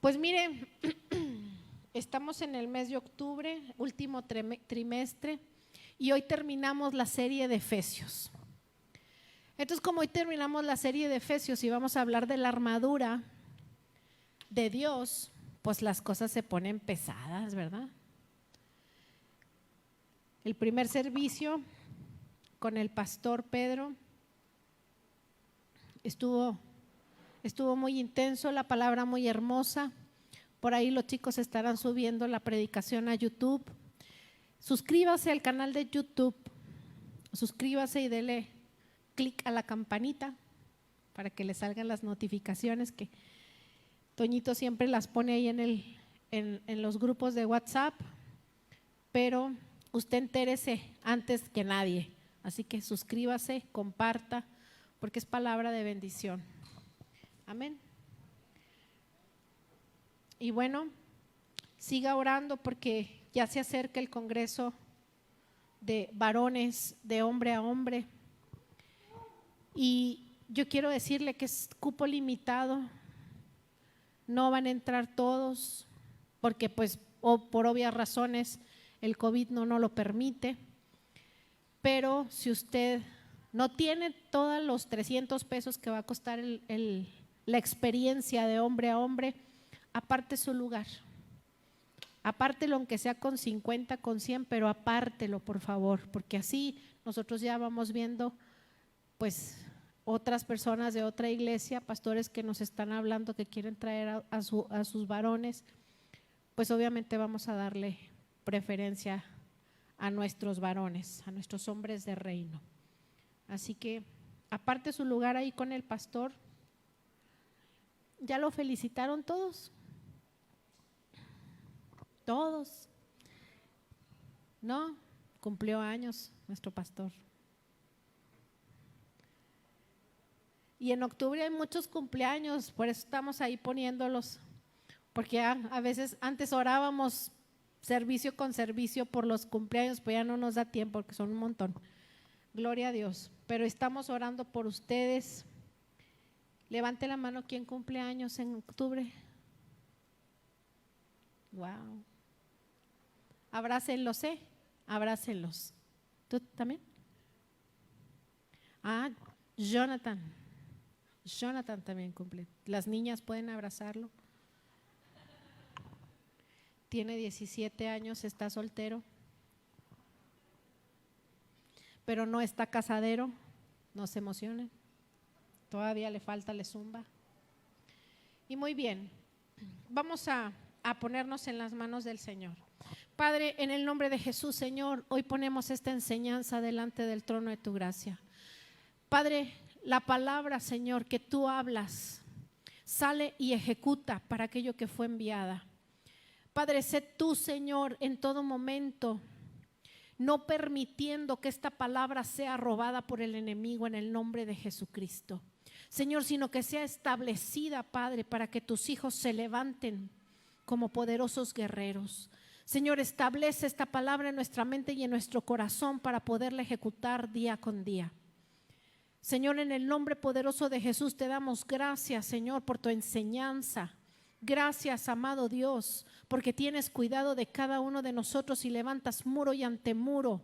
Pues mire, estamos en el mes de octubre, último trimestre, y hoy terminamos la serie de Efesios. Entonces, como hoy terminamos la serie de Efesios y vamos a hablar de la armadura de Dios, pues las cosas se ponen pesadas, ¿verdad? El primer servicio con el pastor Pedro estuvo muy intenso, la palabra muy hermosa. Por ahí los chicos estarán subiendo la predicación a YouTube. Suscríbase al canal de YouTube, suscríbase y dele clic a la campanita para que le salgan las notificaciones, que Toñito siempre las pone ahí en los grupos de WhatsApp, pero usted entérese antes que nadie. Así que suscríbase, comparta, porque es palabra de bendición. Amén. Y bueno, siga orando porque ya se acerca el congreso de varones, de hombre a hombre. Y yo quiero decirle que es cupo limitado, no van a entrar todos, porque pues por obvias razones el COVID no nos lo permite. Pero si usted no tiene todos los 300 pesos que va a costar la experiencia de hombre a hombre, aparte su lugar. Apártelo, aunque sea con 50, con 100, pero apártelo, por favor, porque así nosotros ya vamos viendo pues otras personas de otra iglesia, pastores que nos están hablando que quieren traer a sus varones, pues obviamente vamos a darle preferencia a nuestros varones, a nuestros hombres de reino. Así que aparte su lugar ahí con el pastor. ¿Ya lo felicitaron todos? Todos. No, cumplió años nuestro pastor. Y en octubre hay muchos cumpleaños, por eso estamos ahí poniéndolos, porque a veces antes orábamos servicio con servicio por los cumpleaños, pero ya no nos da tiempo porque son un montón. Gloria a Dios, pero estamos orando por ustedes. Levante la mano, ¿quién cumple años en octubre? Wow. Abrácenlos, abrácenlos. ¿Tú también? Jonathan también cumple. Las niñas pueden abrazarlo. Tiene 17 años, está soltero, pero no está casadero. No se emocionen, todavía le falta, le zumba. Y muy bien, vamos a ponernos en las manos del Señor. Padre, en el nombre de Jesús, Señor, hoy ponemos esta enseñanza delante del trono de tu gracia. Padre, la palabra, Señor, que tú hablas, sale y ejecuta para aquello que fue enviada. Padre, sé tú, Señor, en todo momento, no permitiendo que esta palabra sea robada por el enemigo en el nombre de Jesucristo. Señor, sino que sea establecida, Padre, para que tus hijos se levanten como poderosos guerreros. Señor, establece esta palabra en nuestra mente y en nuestro corazón para poderla ejecutar día con día. Señor, en el nombre poderoso de Jesús te damos gracias, Señor, por tu enseñanza. Gracias, amado Dios, porque tienes cuidado de cada uno de nosotros y levantas muro y antemuro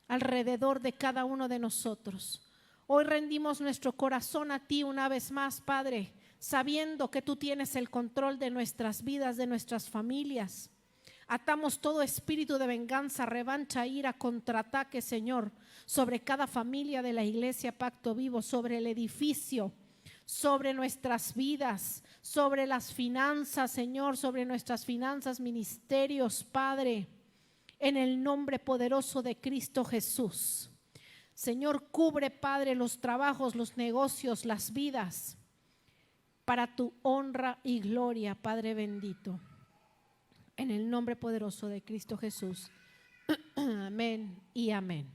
alrededor de cada uno de nosotros. Hoy rendimos nuestro corazón a ti una vez más, Padre, sabiendo que tú tienes el control de nuestras vidas, de nuestras familias. Atamos todo espíritu de venganza, revancha, ira, contraataque, Señor, sobre cada familia de la iglesia Pacto Vivo, sobre el edificio, sobre nuestras vidas, sobre las finanzas, Señor, sobre nuestras finanzas, ministerios, Padre, en el nombre poderoso de Cristo Jesús. Señor, cubre, Padre, los trabajos, los negocios, las vidas, para tu honra y gloria, Padre bendito. En el nombre poderoso de Cristo Jesús. Amén y amén.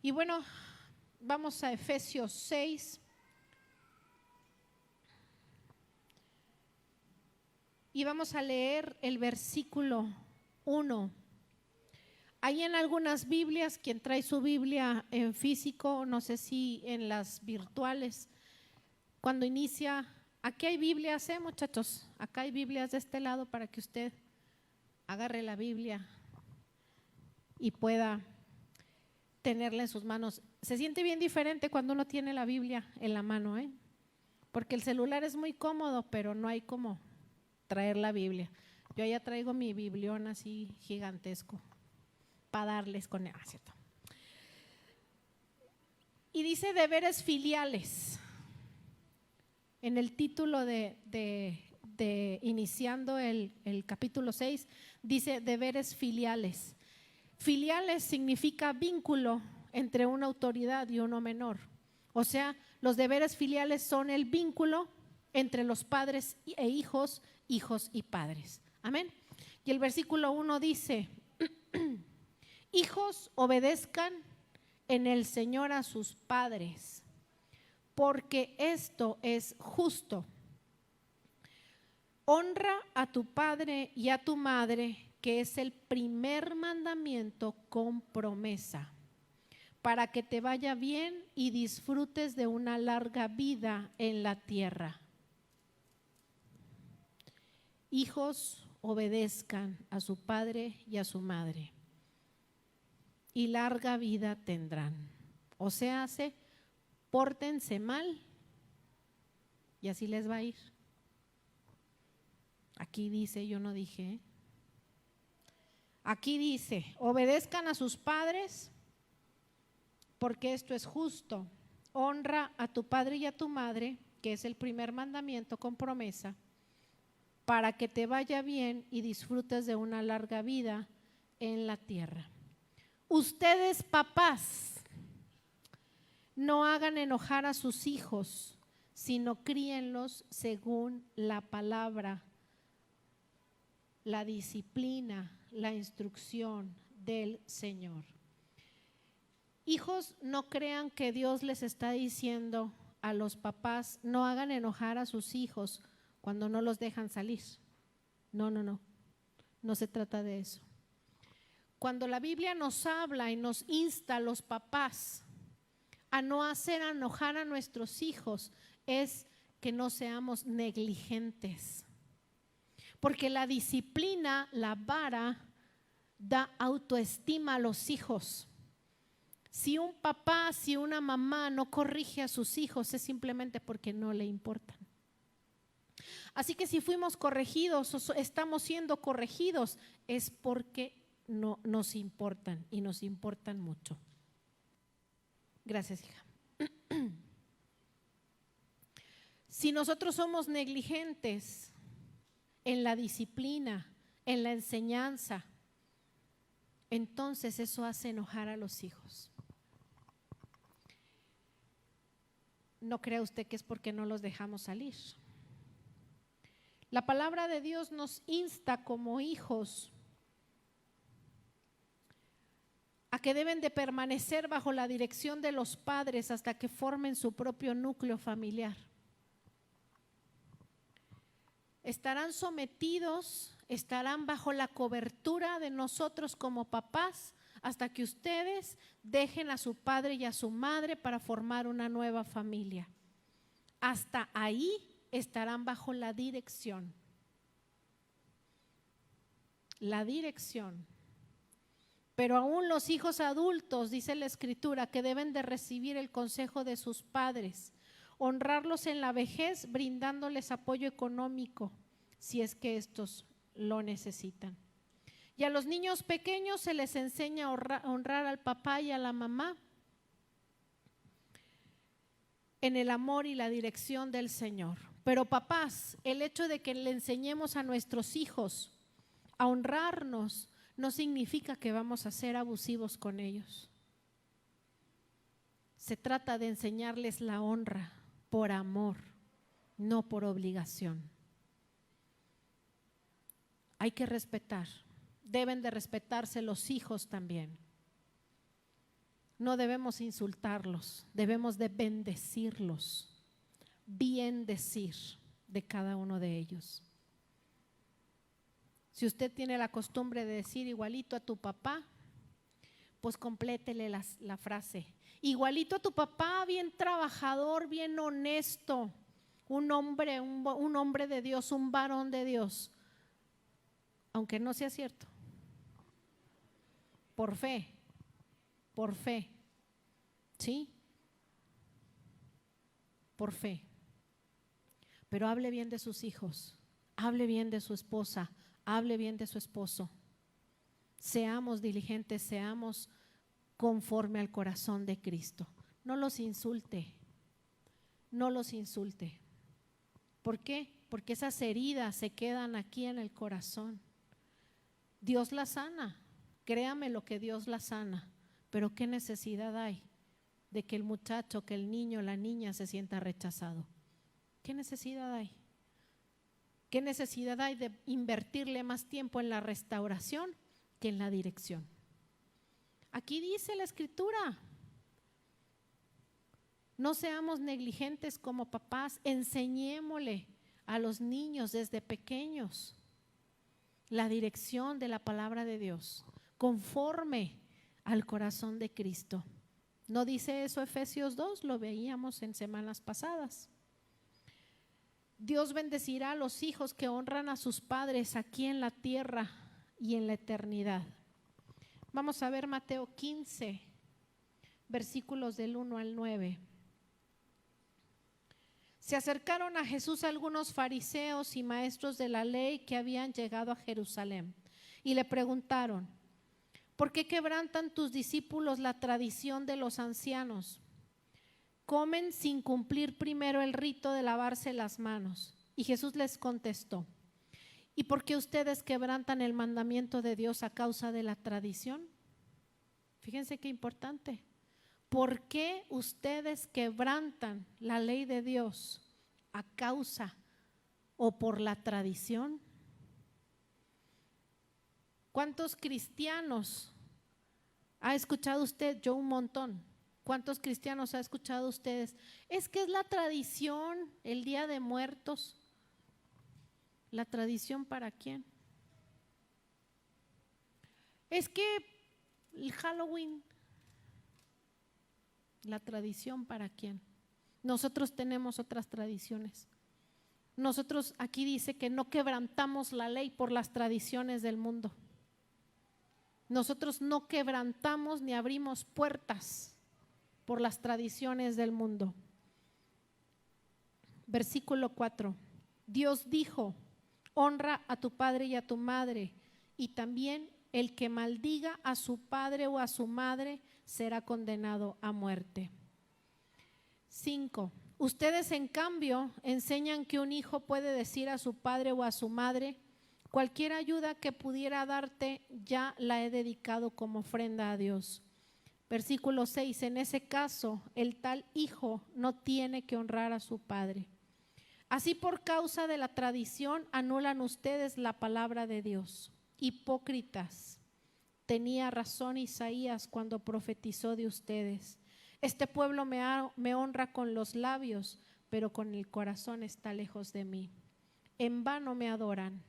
Y bueno, vamos a Efesios 6. Y vamos a leer el versículo 1. Hay en algunas Biblias, quien trae su Biblia en físico, no sé si en las virtuales, cuando inicia Aquí hay Biblias, muchachos. Acá hay Biblias de este lado para que usted agarre la Biblia y pueda tenerla en sus manos. Se siente bien diferente cuando uno tiene la Biblia en la mano, porque el celular es muy cómodo, pero no hay como traer la Biblia. Yo ya traigo mi biblión así gigantesco para darles con él. ¿Cierto? Y dice deberes filiales. En el título de iniciando el capítulo 6, dice deberes filiales. Filiales significa vínculo entre una autoridad y uno menor. O sea, los deberes filiales son el vínculo entre los padres e hijos, hijos y padres. Amén. Y el versículo 1 dice, hijos, obedezcan en el Señor a sus padres, porque esto es justo. Honra a tu padre y a tu madre, que es el primer mandamiento con promesa, para que te vaya bien y disfrutes de una larga vida en la tierra. Hijos, obedezcan a su padre y a su madre, y larga vida tendrán. O sea, pórtense mal y así les va a ir. Aquí dice, yo no dije. Aquí dice, obedezcan a sus padres porque esto es justo. Honra a tu padre y a tu madre, que es el primer mandamiento con promesa, para que te vaya bien y disfrutes de una larga vida en la tierra. Ustedes, papás, no hagan enojar a sus hijos, sino críenlos según la palabra, la disciplina, la instrucción del Señor. Hijos, no crean que Dios les está diciendo a los papás, no hagan enojar a sus hijos cuando no los dejan salir. No, no se trata de eso. Cuando la Biblia nos habla y nos insta a los papás a no hacer enojar a nuestros hijos, es que no seamos negligentes. Porque la disciplina, la vara, da autoestima a los hijos. Si un papá, si una mamá no corrige a sus hijos, es simplemente porque no le importan. Así que si fuimos corregidos o estamos siendo corregidos, es porque no nos importan y nos importan mucho. Gracias, hija. Si nosotros somos negligentes en la disciplina, en la enseñanza, entonces eso hace enojar a los hijos. No crea usted que es porque no los dejamos salir. La palabra de Dios nos insta como hijos a que deben de permanecer bajo la dirección de los padres hasta que formen su propio núcleo familiar. Estarán sometidos, estarán bajo la cobertura de nosotros como papás hasta que ustedes dejen a su padre y a su madre para formar una nueva familia. Hasta ahí estarán bajo la dirección. La dirección. Pero aún los hijos adultos, dice la Escritura, que deben de recibir el consejo de sus padres, honrarlos en la vejez, brindándoles apoyo económico, si es que estos lo necesitan. Y a los niños pequeños se les enseña a honrar al papá y a la mamá en el amor y la dirección del Señor. Pero papás, el hecho de que le enseñemos a nuestros hijos a honrarnos no significa que vamos a ser abusivos con ellos. Se trata de enseñarles la honra por amor, no por obligación. Hay que respetar, deben de respetarse los hijos también. No debemos insultarlos, debemos de bendecirlos, bien decir de cada uno de ellos. Si usted tiene la costumbre de decir igualito a tu papá, pues complétele la frase. Igualito a tu papá, bien trabajador, bien honesto. un hombre de Dios, un varón de Dios, aunque no sea cierto, por fe, ¿sí? Por fe. Pero hable bien de sus hijos, hable bien de su esposa, hable bien de su esposo. Seamos diligentes, seamos conforme al corazón de Cristo. No los insulte, no los insulte. ¿Por qué? Porque esas heridas se quedan aquí en el corazón. Dios las sana, créame lo que Dios las sana, pero ¿qué necesidad hay de que el muchacho, que el niño, la niña se sienta rechazado? ¿Qué necesidad hay? ¿Qué necesidad hay de invertirle más tiempo en la restauración que en la dirección? Aquí dice la Escritura, no seamos negligentes como papás, enseñémosle a los niños desde pequeños la dirección de la palabra de Dios, conforme al corazón de Cristo. ¿No dice eso Efesios 2? Lo veíamos en semanas pasadas. Dios bendecirá a los hijos que honran a sus padres aquí en la tierra y en la eternidad. Vamos a ver Mateo 15, versículos del 1 al 9. Se acercaron a Jesús algunos fariseos y maestros de la ley que habían llegado a Jerusalén y le preguntaron: ¿por qué quebrantan tus discípulos la tradición de los ancianos? Comen sin cumplir primero el rito de lavarse las manos. Y Jesús les contestó: ¿y por qué ustedes quebrantan el mandamiento de Dios a causa de la tradición? Fíjense qué importante. ¿Por qué ustedes quebrantan la ley de Dios a causa o por la tradición? ¿Cuántos cristianos ha escuchado usted? Yo un montón. ¿Cuántos cristianos ha escuchado ustedes? Es que es la tradición, el Día de Muertos. ¿La tradición para quién? Es que el Halloween. ¿La tradición para quién? Nosotros tenemos otras tradiciones. Nosotros, aquí dice que no quebrantamos la ley por las tradiciones del mundo. Nosotros no quebrantamos ni abrimos puertas por las tradiciones del mundo. Versículo 4. Dios dijo: honra a tu padre y a tu madre, y también el que maldiga a su padre o a su madre será condenado a muerte. 5. Ustedes en cambio enseñan que un hijo puede decir a su padre o a su madre: cualquier ayuda que pudiera darte ya la he dedicado como ofrenda a Dios. Versículo 6. En ese caso, el tal hijo no tiene que honrar a su padre. Así, por causa de la tradición, anulan ustedes la palabra de Dios. Hipócritas, tenía razón Isaías cuando profetizó de ustedes: este pueblo me honra con los labios, pero con el corazón está lejos de mí. En vano me adoran,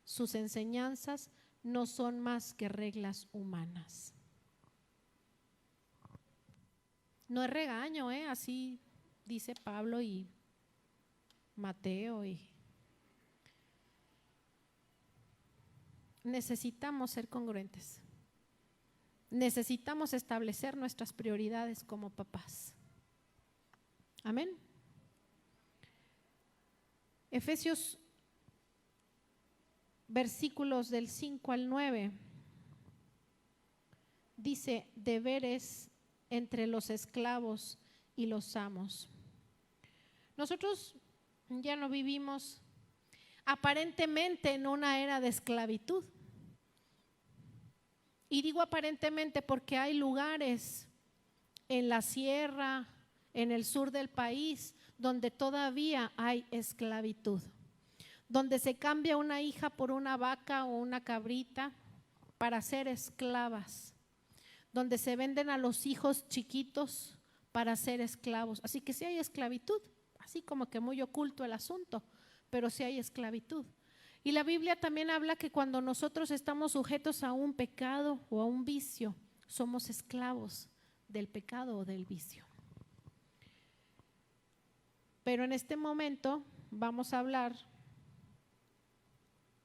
sus enseñanzas no son más que reglas humanas. No es regaño, así dice Pablo y Mateo. Y necesitamos ser congruentes. Necesitamos establecer nuestras prioridades como papás. Amén. Efesios, versículos del 5 al 9, dice: deberes entre los esclavos y los amos. Nosotros ya no vivimos aparentemente en una era de esclavitud. Y digo aparentemente porque hay lugares en la sierra, en el sur del país, donde todavía hay esclavitud, donde se cambia una hija por una vaca o una cabrita para ser esclavas, donde se venden a los hijos chiquitos para ser esclavos. Así que sí hay esclavitud, así como que muy oculto el asunto, pero sí hay esclavitud. Y la Biblia también habla que cuando nosotros estamos sujetos a un pecado o a un vicio, somos esclavos del pecado o del vicio. Pero en este momento vamos a hablar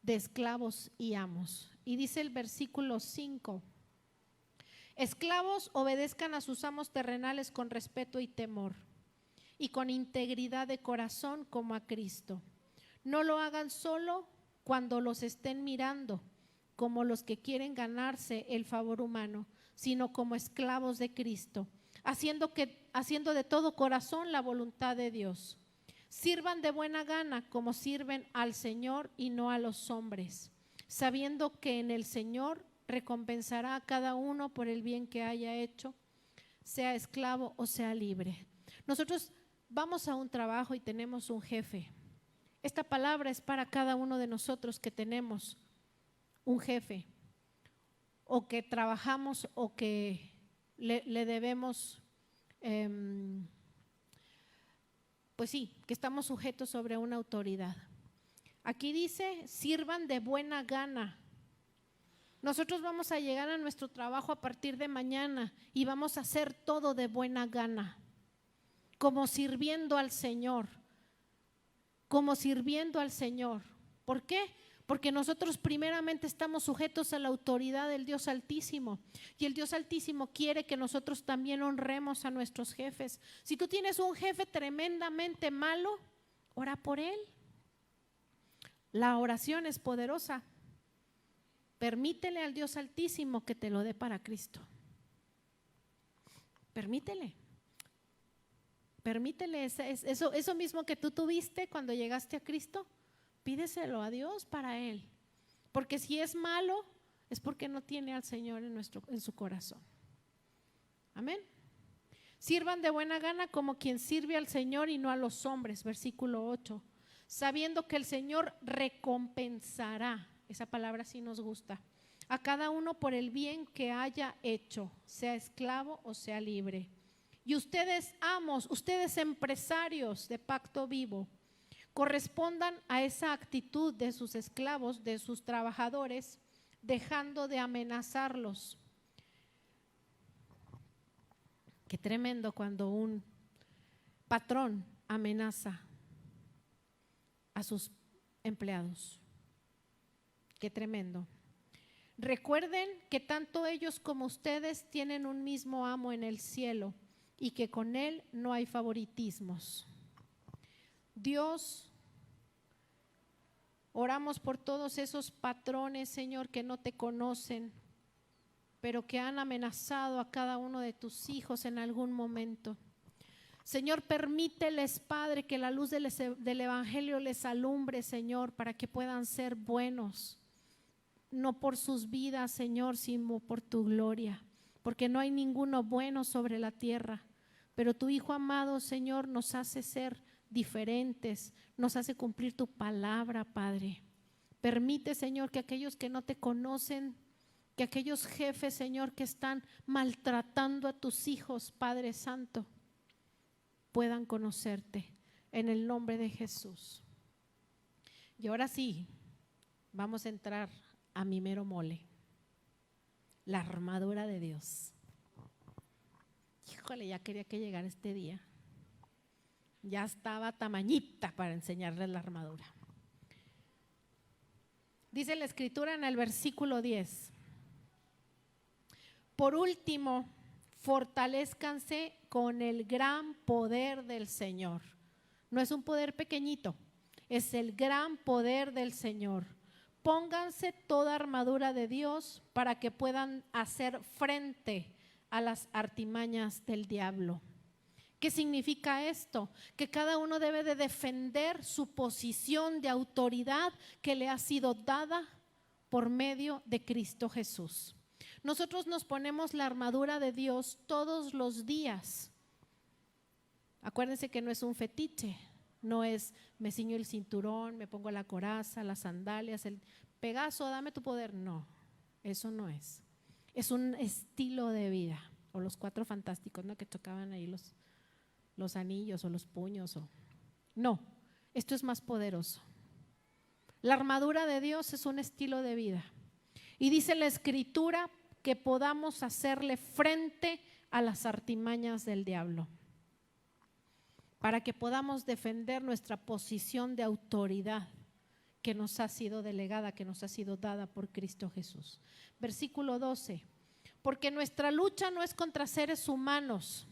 de esclavos y amos. Y dice el versículo 5: esclavos, obedezcan a sus amos terrenales con respeto y temor, y con integridad de corazón como a Cristo. No lo hagan solo cuando los estén mirando, como los que quieren ganarse el favor humano, sino como esclavos de Cristo, haciendo de todo corazón la voluntad de Dios. Sirvan de buena gana como sirven al Señor y no a los hombres, sabiendo que en el Señor recompensará a cada uno por el bien que haya hecho, sea esclavo o sea libre. Nosotros vamos a un trabajo y tenemos un jefe. Esta palabra es para cada uno de nosotros que tenemos un jefe, o que trabajamos, o que le debemos, pues sí, que estamos sujetos sobre una autoridad. Aquí dice: sirvan de buena gana. Nosotros vamos a llegar a nuestro trabajo a partir de mañana y vamos a hacer todo de buena gana, como sirviendo al Señor, como sirviendo al Señor. ¿Por qué? Porque nosotros primeramente estamos sujetos a la autoridad del Dios Altísimo, y el Dios Altísimo quiere que nosotros también honremos a nuestros jefes. Si tú tienes un jefe tremendamente malo, ora por él. La oración es poderosa. Permítele al Dios Altísimo que te lo dé para Cristo. Permítele eso mismo que tú tuviste cuando llegaste a Cristo. Pídeselo a Dios para Él, porque si es malo es porque no tiene al Señor en su corazón. Amén. Sirvan de buena gana como quien sirve al Señor y no a los hombres, versículo 8, sabiendo que el Señor recompensará, esa palabra sí nos gusta, a cada uno por el bien que haya hecho, sea esclavo o sea libre. Y ustedes amos, ustedes empresarios de Pacto Vivo, correspondan a esa actitud de sus esclavos, de sus trabajadores, dejando de amenazarlos. Qué tremendo cuando un patrón amenaza a sus empleados. Qué tremendo. Recuerden que tanto ellos como ustedes tienen un mismo amo en el cielo y que con él no hay favoritismos. Dios, oramos por todos esos patrones, Señor, que no te conocen, pero que han amenazado a cada uno de tus hijos en algún momento. Señor, permíteles, Padre, que la luz del Evangelio les alumbre, Señor, para que puedan ser buenos, no por sus vidas, Señor, sino por tu gloria, porque no hay ninguno bueno sobre la tierra, pero tu Hijo amado, Señor, nos hace ser diferentes, nos hace cumplir tu palabra, Padre. Permite, Señor, que aquellos que no te conocen, que aquellos jefes, Señor, que están maltratando a tus hijos, Padre Santo, puedan conocerte en el nombre de Jesús. Y ahora sí, vamos a entrar a mi mero mole, la armadura de Dios. Híjole, ya quería que llegara este día. Ya estaba tamañita para enseñarles la armadura. Dice la Escritura en el versículo 10: por último, fortalézcanse con el gran poder del Señor. No es un poder pequeñito, es el gran poder del Señor. Pónganse toda armadura de Dios para que puedan hacer frente a las artimañas del diablo. ¿Qué significa esto? Que cada uno debe de defender su posición de autoridad que le ha sido dada por medio de Cristo Jesús. Nosotros nos ponemos la armadura de Dios todos los días. Acuérdense que no es un fetiche, no es me ciño el cinturón, me pongo la coraza, las sandalias, el Pegaso, dame tu poder. No, eso no es. Es un estilo de vida. O los Cuatro Fantásticos, ¿no? Que tocaban ahí los anillos o los puños. No, esto es más poderoso. La armadura de Dios es un estilo de vida. Y dice la Escritura que podamos hacerle frente a las artimañas del diablo. para que podamos defender nuestra posición de autoridad que nos ha sido delegada, que nos ha sido dada por Cristo Jesús. Versículo 12, porque nuestra lucha no es contra seres humanos,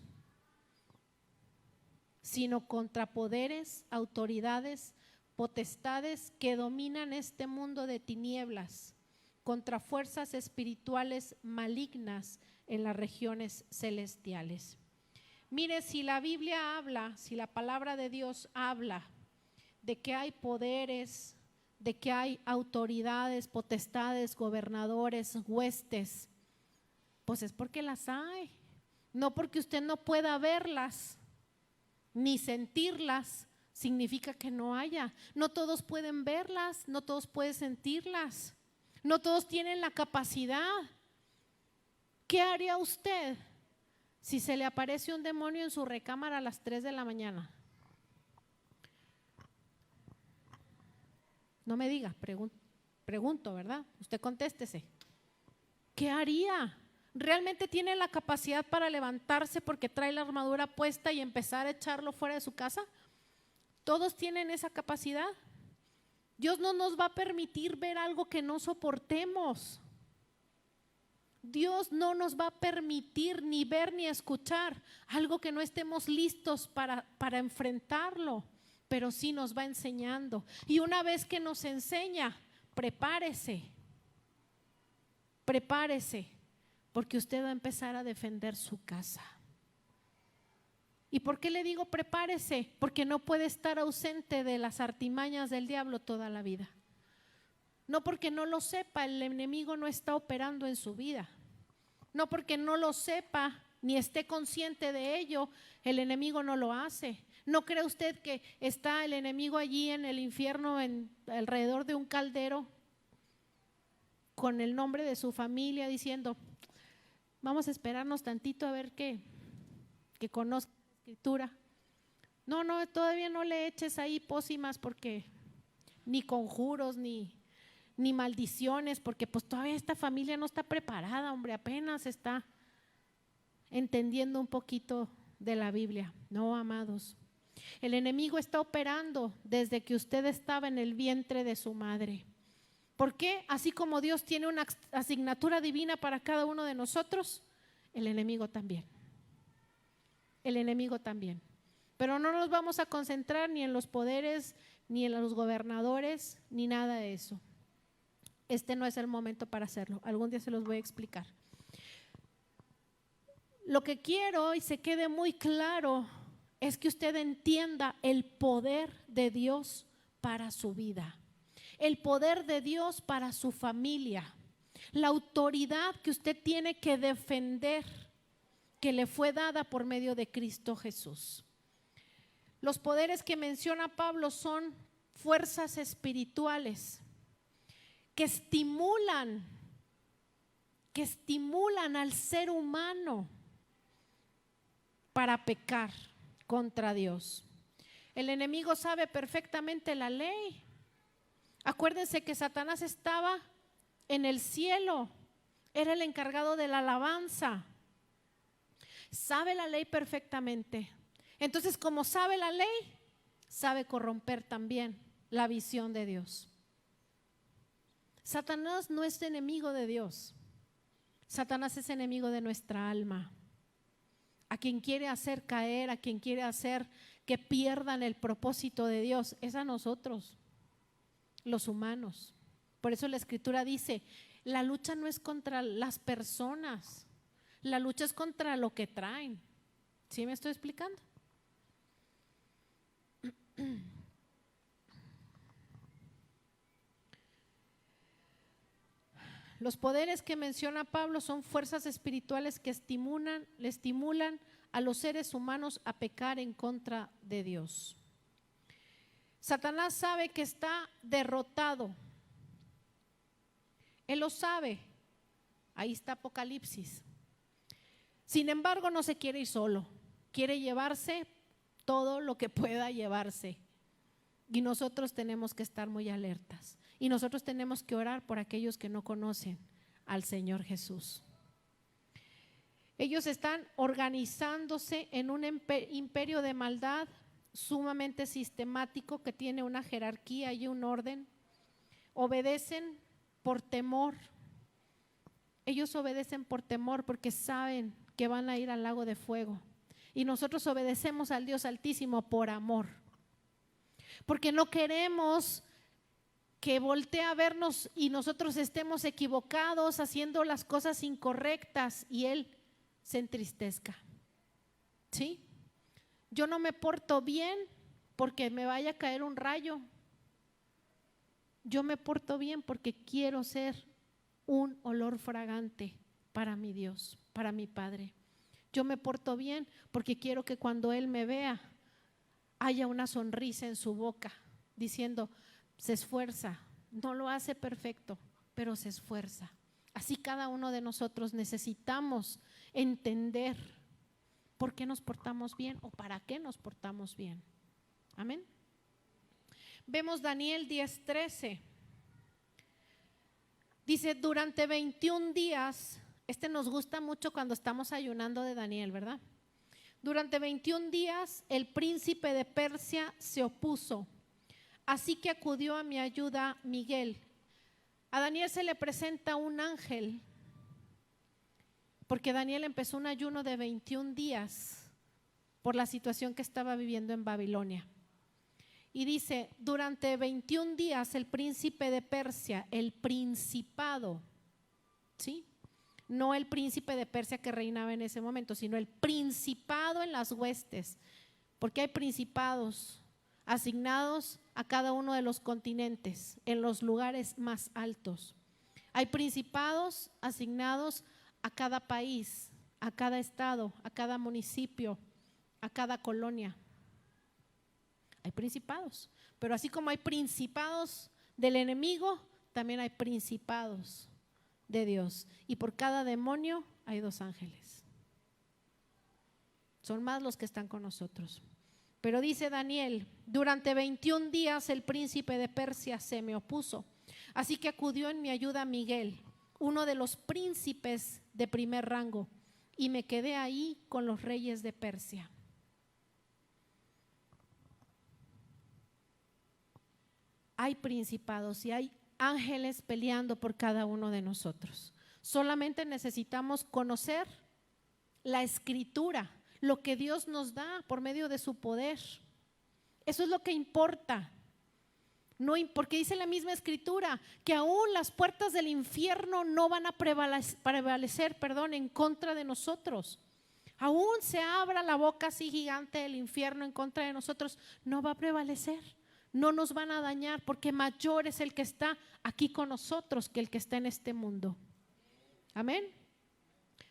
sino contra poderes, autoridades, potestades que dominan este mundo de tinieblas, contra fuerzas espirituales malignas en las regiones celestiales. Mire, si la Biblia habla, si la palabra de Dios habla de que hay poderes, de que hay autoridades, potestades, gobernadores, huestes, pues es porque las hay, no porque usted no pueda verlas ni sentirlas, significa que no haya. No todos pueden verlas, no todos pueden sentirlas, no todos tienen la capacidad. ¿Qué haría usted si se le aparece un demonio en su recámara a las 3 de la mañana? No me diga, pregunto, ¿verdad? Usted contéstese. ¿Qué haría? ¿Realmente tiene la capacidad para levantarse porque trae la armadura puesta y empezar a echarlo fuera de su casa? ¿Todos tienen esa capacidad? Dios no nos va a permitir ver algo que no soportemos. Dios no nos va a permitir ni ver ni escuchar algo que no estemos listos para enfrentarlo, pero sí nos va enseñando. Y una vez que nos enseña, prepárese, porque usted va a empezar a defender su casa. ¿Y por qué le digo prepárese? Porque no puede estar ausente de las artimañas del diablo toda la vida. No porque no lo sepa, el enemigo no está operando en su vida. No porque no lo sepa ni esté consciente de ello, el enemigo no lo hace. ¿No cree usted que está el enemigo allí en el infierno, alrededor de un caldero, con el nombre de su familia, diciendo: vamos a esperarnos tantito a ver que conozca la escritura? No, todavía no le eches ahí pócimas, porque ni conjuros, ni maldiciones, porque pues todavía esta familia no está preparada, hombre, apenas está entendiendo un poquito de la Biblia. No, amados, el enemigo está operando desde que usted estaba en el vientre de su madre. ¿Por qué? Así como Dios tiene una asignatura divina para cada uno de nosotros, el enemigo también. El enemigo también. Pero no nos vamos a concentrar ni en los poderes, ni en los gobernadores, ni nada de eso. Este no es el momento para hacerlo. Algún día se los voy a explicar. Lo que quiero y se quede muy claro es que usted entienda el poder de Dios para su vida, el poder de Dios para su familia, la autoridad que usted tiene que defender, que le fue dada por medio de Cristo Jesús. Los poderes que menciona Pablo son fuerzas espirituales que estimulan al ser humano para pecar contra Dios. El enemigo sabe perfectamente la ley. Acuérdense que Satanás estaba en el cielo, era el encargado de la alabanza. Sabe la ley perfectamente. Entonces, como sabe la ley, sabe corromper también la visión de Dios. Satanás no es enemigo de Dios. Satanás es enemigo de nuestra alma. A quien quiere hacer caer, a quien quiere hacer que pierdan el propósito de Dios, es a nosotros, los humanos. Por eso la Escritura dice: la lucha no es contra las personas, la lucha es contra lo que traen. ¿Sí me estoy explicando? Los poderes que menciona Pablo son fuerzas espirituales que le estimulan a los seres humanos a pecar en contra de Dios. Satanás sabe que está derrotado. Él lo sabe. Ahí está Apocalipsis. Sin embargo, no se quiere ir solo. Quiere llevarse todo lo que pueda llevarse. Y nosotros tenemos que estar muy alertas. Y nosotros tenemos que orar por aquellos que no conocen al Señor Jesús. Ellos están organizándose en un imperio de maldad sumamente sistemático que tiene una jerarquía y un orden. Obedecen por temor. Ellos obedecen por temor porque saben que van a ir al lago de fuego. Y nosotros obedecemos al Dios Altísimo por amor. Porque no queremos que voltee a vernos y nosotros estemos equivocados, haciendo las cosas incorrectas y Él se entristezca. ¿Sí? Yo no me porto bien porque me vaya a caer un rayo. Yo me porto bien porque quiero ser un olor fragante para mi Dios, para mi Padre. Yo me porto bien porque quiero que cuando Él me vea haya una sonrisa en su boca, diciendo, se esfuerza, no lo hace perfecto, pero se esfuerza. Así cada uno de nosotros necesitamos entender por qué nos portamos bien o para qué nos portamos bien. Amén. Vemos Daniel 10:13. Dice, durante 21 días, nos gusta mucho cuando estamos ayunando de Daniel, ¿verdad? Durante 21 días el príncipe de Persia se opuso, así que acudió a mi ayuda Miguel. A Daniel se le presenta un ángel, porque Daniel empezó un ayuno de 21 días por la situación que estaba viviendo en Babilonia. Y dice, durante 21 días el príncipe de Persia, el principado, ¿sí? No el príncipe de Persia que reinaba en ese momento, sino el principado en las huestes, porque hay principados asignados a cada uno de los continentes, en los lugares más altos. Hay principados asignados a cada país, a cada estado, a cada municipio, a cada colonia. Hay principados, pero así como hay principados del enemigo, también hay principados de Dios. Y por cada demonio hay 2 ángeles. Son más los que están con nosotros. Pero dice Daniel, durante 21 días el príncipe de Persia se me opuso. Así que acudió en mi ayuda Miguel, uno de los príncipes de primer rango, y me quedé ahí con los reyes de Persia. Hay principados y hay ángeles peleando por cada uno de nosotros. Solamente necesitamos conocer la escritura, lo que Dios nos da por medio de su poder. Eso es lo que importa. No, porque dice la misma escritura que aún las puertas del infierno no van a prevalecer en contra de nosotros. Aún se abra la boca así gigante del infierno en contra de nosotros, no va a prevalecer. No nos van a dañar porque mayor es el que está aquí con nosotros que el que está en este mundo. Amén.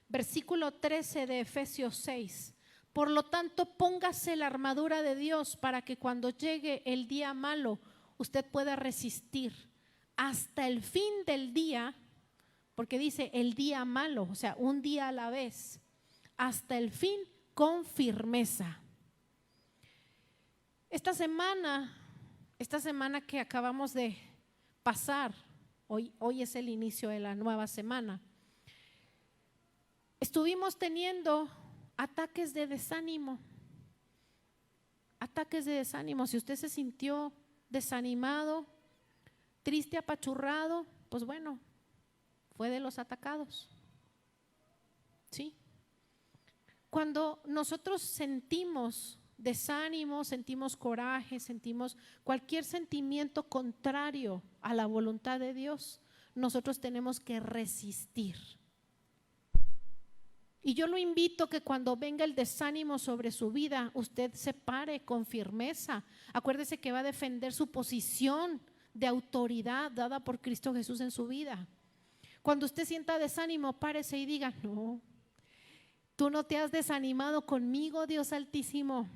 Versículo 13 de Efesios 6. Por lo tanto, póngase la armadura de Dios para que cuando llegue el día malo, usted pueda resistir hasta el fin del día, porque dice el día malo, o sea, un día a la vez, hasta el fin con firmeza. Esta semana que acabamos de pasar, hoy es el inicio de la nueva semana, estuvimos teniendo ataques de desánimo. Si usted se sintió desanimado, triste, apachurrado, pues bueno, fue de los atacados. ¿Sí? Cuando nosotros sentimos desánimo, sentimos coraje, sentimos cualquier sentimiento contrario a la voluntad de Dios, nosotros tenemos que resistir. Y yo lo invito que cuando venga el desánimo sobre su vida, usted se pare con firmeza. Acuérdese que va a defender su posición de autoridad dada por Cristo Jesús en su vida. Cuando usted sienta desánimo, párese y diga, no, tú no te has desanimado conmigo, Dios Altísimo.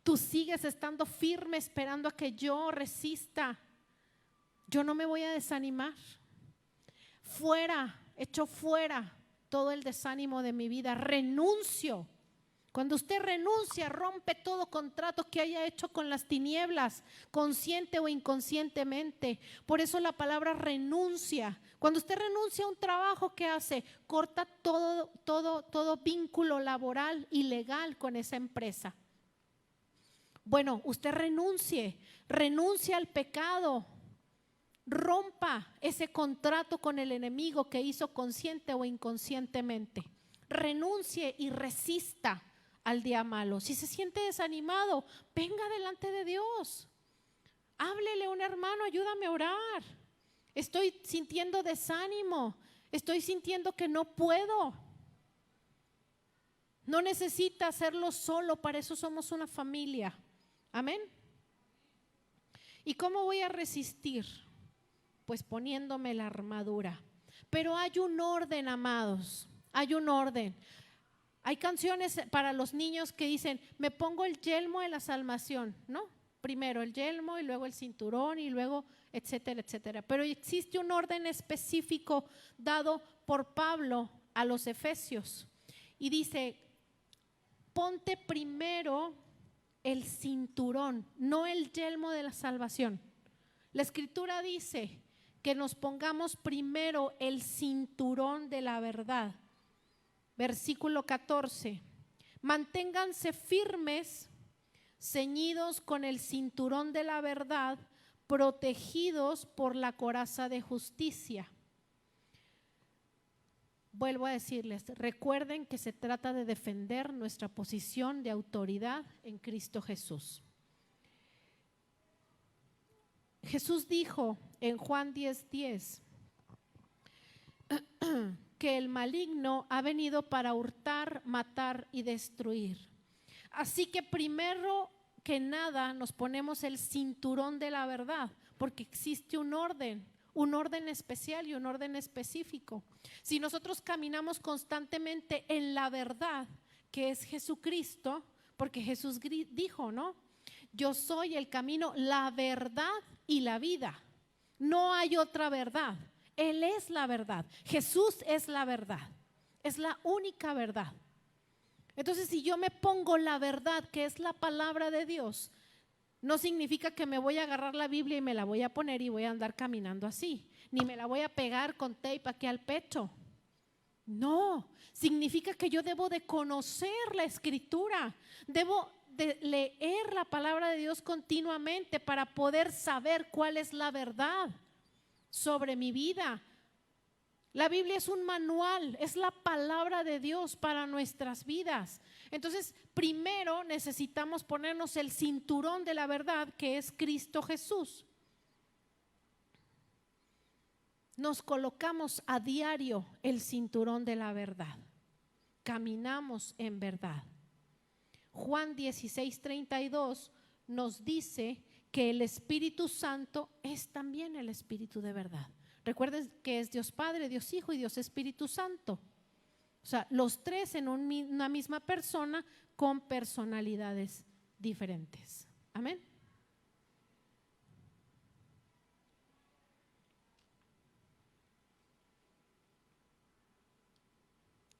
Tú sigues estando firme esperando a que yo resista. Yo no me voy a desanimar. Echo fuera todo el desánimo de mi vida. Renuncio. Cuando usted renuncia, rompe todo contrato que haya hecho con las tinieblas, consciente o inconscientemente. Por eso la palabra renuncia. Cuando usted renuncia a un trabajo, ¿qué hace? Corta todo vínculo laboral y legal con esa empresa. Bueno, usted renuncie al pecado, rompa ese contrato con el enemigo que hizo consciente o inconscientemente. Renuncie y resista al día malo. Si se siente desanimado, venga delante de Dios. Háblele a un hermano, ayúdame a orar. Estoy sintiendo desánimo, estoy sintiendo que no puedo. No necesita hacerlo solo, para eso somos una familia. Amén. ¿Y cómo voy a resistir? Pues poniéndome la armadura. Pero hay un orden, amados, hay un orden. Hay canciones para los niños que dicen, me pongo el yelmo de la salvación, ¿no? Primero el yelmo y luego el cinturón y luego etcétera, etcétera. Pero existe un orden específico dado por Pablo a los efesios y dice, ponte primero el cinturón, no el yelmo de la salvación. La escritura dice que nos pongamos primero el cinturón de la verdad. Versículo 14, manténganse firmes, ceñidos con el cinturón de la verdad, protegidos por la coraza de justicia. Vuelvo a decirles, recuerden que se trata de defender nuestra posición de autoridad en Cristo Jesús. Jesús dijo en Juan 10:10 que el maligno ha venido para hurtar, matar y destruir. Así que primero que nada nos ponemos el cinturón de la verdad, porque existe un orden especial y un orden específico. Si nosotros caminamos constantemente en la verdad, que es Jesucristo, porque Jesús dijo, ¿no? Yo soy el camino, la verdad y la vida. No hay otra verdad. Él es la verdad. Jesús es la verdad. Es la única verdad. Entonces, si yo me pongo la verdad, que es la palabra de Dios, no significa que me voy a agarrar la Biblia y me la voy a poner y voy a andar caminando así, ni me la voy a pegar con tape aquí al pecho. No, significa que yo debo de conocer la escritura, debo de leer la palabra de Dios continuamente para poder saber cuál es la verdad sobre mi vida. La Biblia es un manual, es la palabra de Dios para nuestras vidas. Entonces, primero necesitamos ponernos el cinturón de la verdad, que es Cristo Jesús. Nos colocamos a diario el cinturón de la verdad. Caminamos en verdad. Juan 16:32 nos dice que el Espíritu Santo es también el Espíritu de verdad. Recuerden que es Dios Padre, Dios Hijo y Dios Espíritu Santo. O sea, los tres en una misma persona con personalidades diferentes. Amén.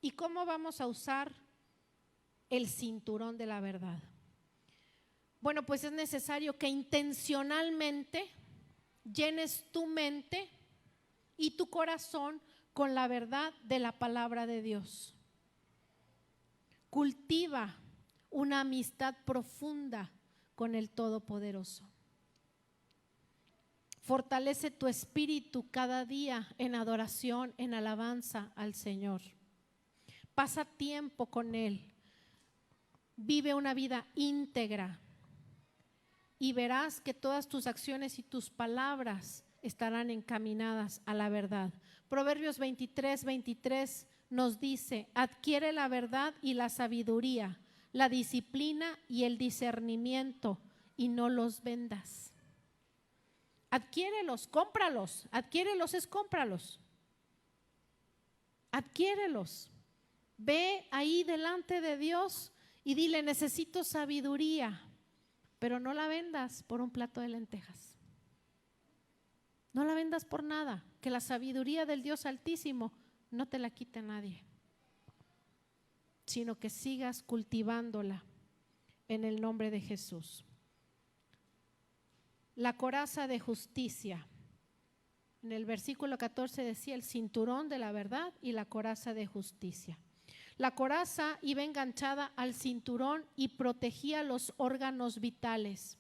¿Y cómo vamos a usar el cinturón de la verdad? Bueno, pues es necesario que intencionalmente llenes tu mente y tu corazón con la verdad de la palabra de Dios. Cultiva una amistad profunda con el Todopoderoso. Fortalece tu espíritu cada día en adoración, en alabanza al Señor. Pasa tiempo con Él. Vive una vida íntegra y verás que todas tus acciones y tus palabras estarán encaminadas a la verdad. Proverbios 23:23 nos dice: adquiere la verdad y la sabiduría, la disciplina y el discernimiento, y no los vendas. Adquiérelos, cómpralos. Adquiérelos es cómpralos. Adquiérelos. Ve ahí delante de Dios y dile: necesito sabiduría, pero no la vendas por un plato de lentejas. No la vendas por nada, que la sabiduría del Dios Altísimo no te la quite nadie, sino que sigas cultivándola en el nombre de Jesús. La coraza de justicia. En el versículo 14 decía: el cinturón de la verdad y la coraza de justicia. La coraza iba enganchada al cinturón y protegía los órganos vitales.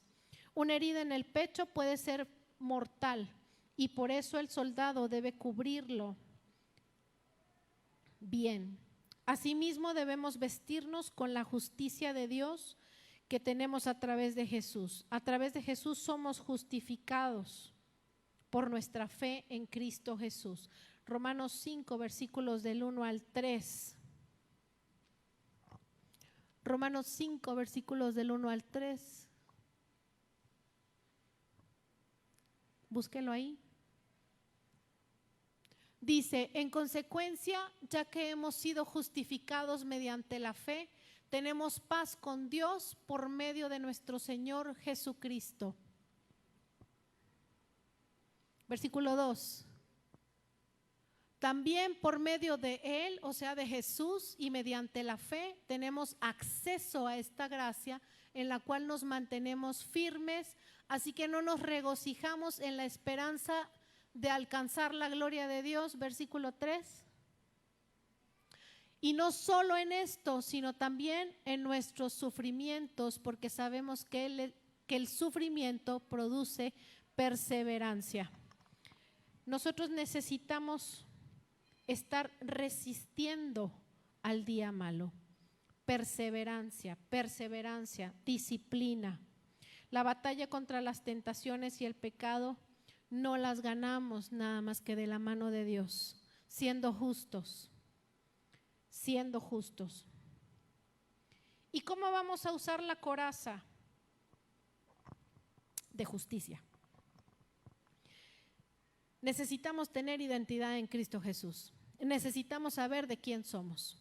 Una herida en el pecho puede ser mortal y por eso el soldado debe cubrirlo bien. Asimismo debemos vestirnos con la justicia de Dios que tenemos a través de Jesús. A través de Jesús somos justificados por nuestra fe en Cristo Jesús. Romanos 5, versículos del 1 al 3. Romanos 5, versículos del 1 al 3. Búsquelo ahí. Dice, en consecuencia, ya que hemos sido justificados mediante la fe, tenemos paz con Dios por medio de nuestro Señor Jesucristo. Versículo 2. También por medio de Él, o sea, de Jesús, y mediante la fe, tenemos acceso a esta gracia en la cual nos mantenemos firmes, así que no nos regocijamos en la esperanza de alcanzar la gloria de Dios. Versículo 3. Y no solo en esto, sino también en nuestros sufrimientos, porque sabemos que el sufrimiento produce perseverancia. Nosotros necesitamos estar resistiendo al día malo. Perseverancia, disciplina. La batalla contra las tentaciones y el pecado no las ganamos nada más que de la mano de Dios, siendo justos. ¿Y cómo vamos a usar la coraza? De justicia. Necesitamos tener identidad en Cristo Jesús. Necesitamos saber de quién somos.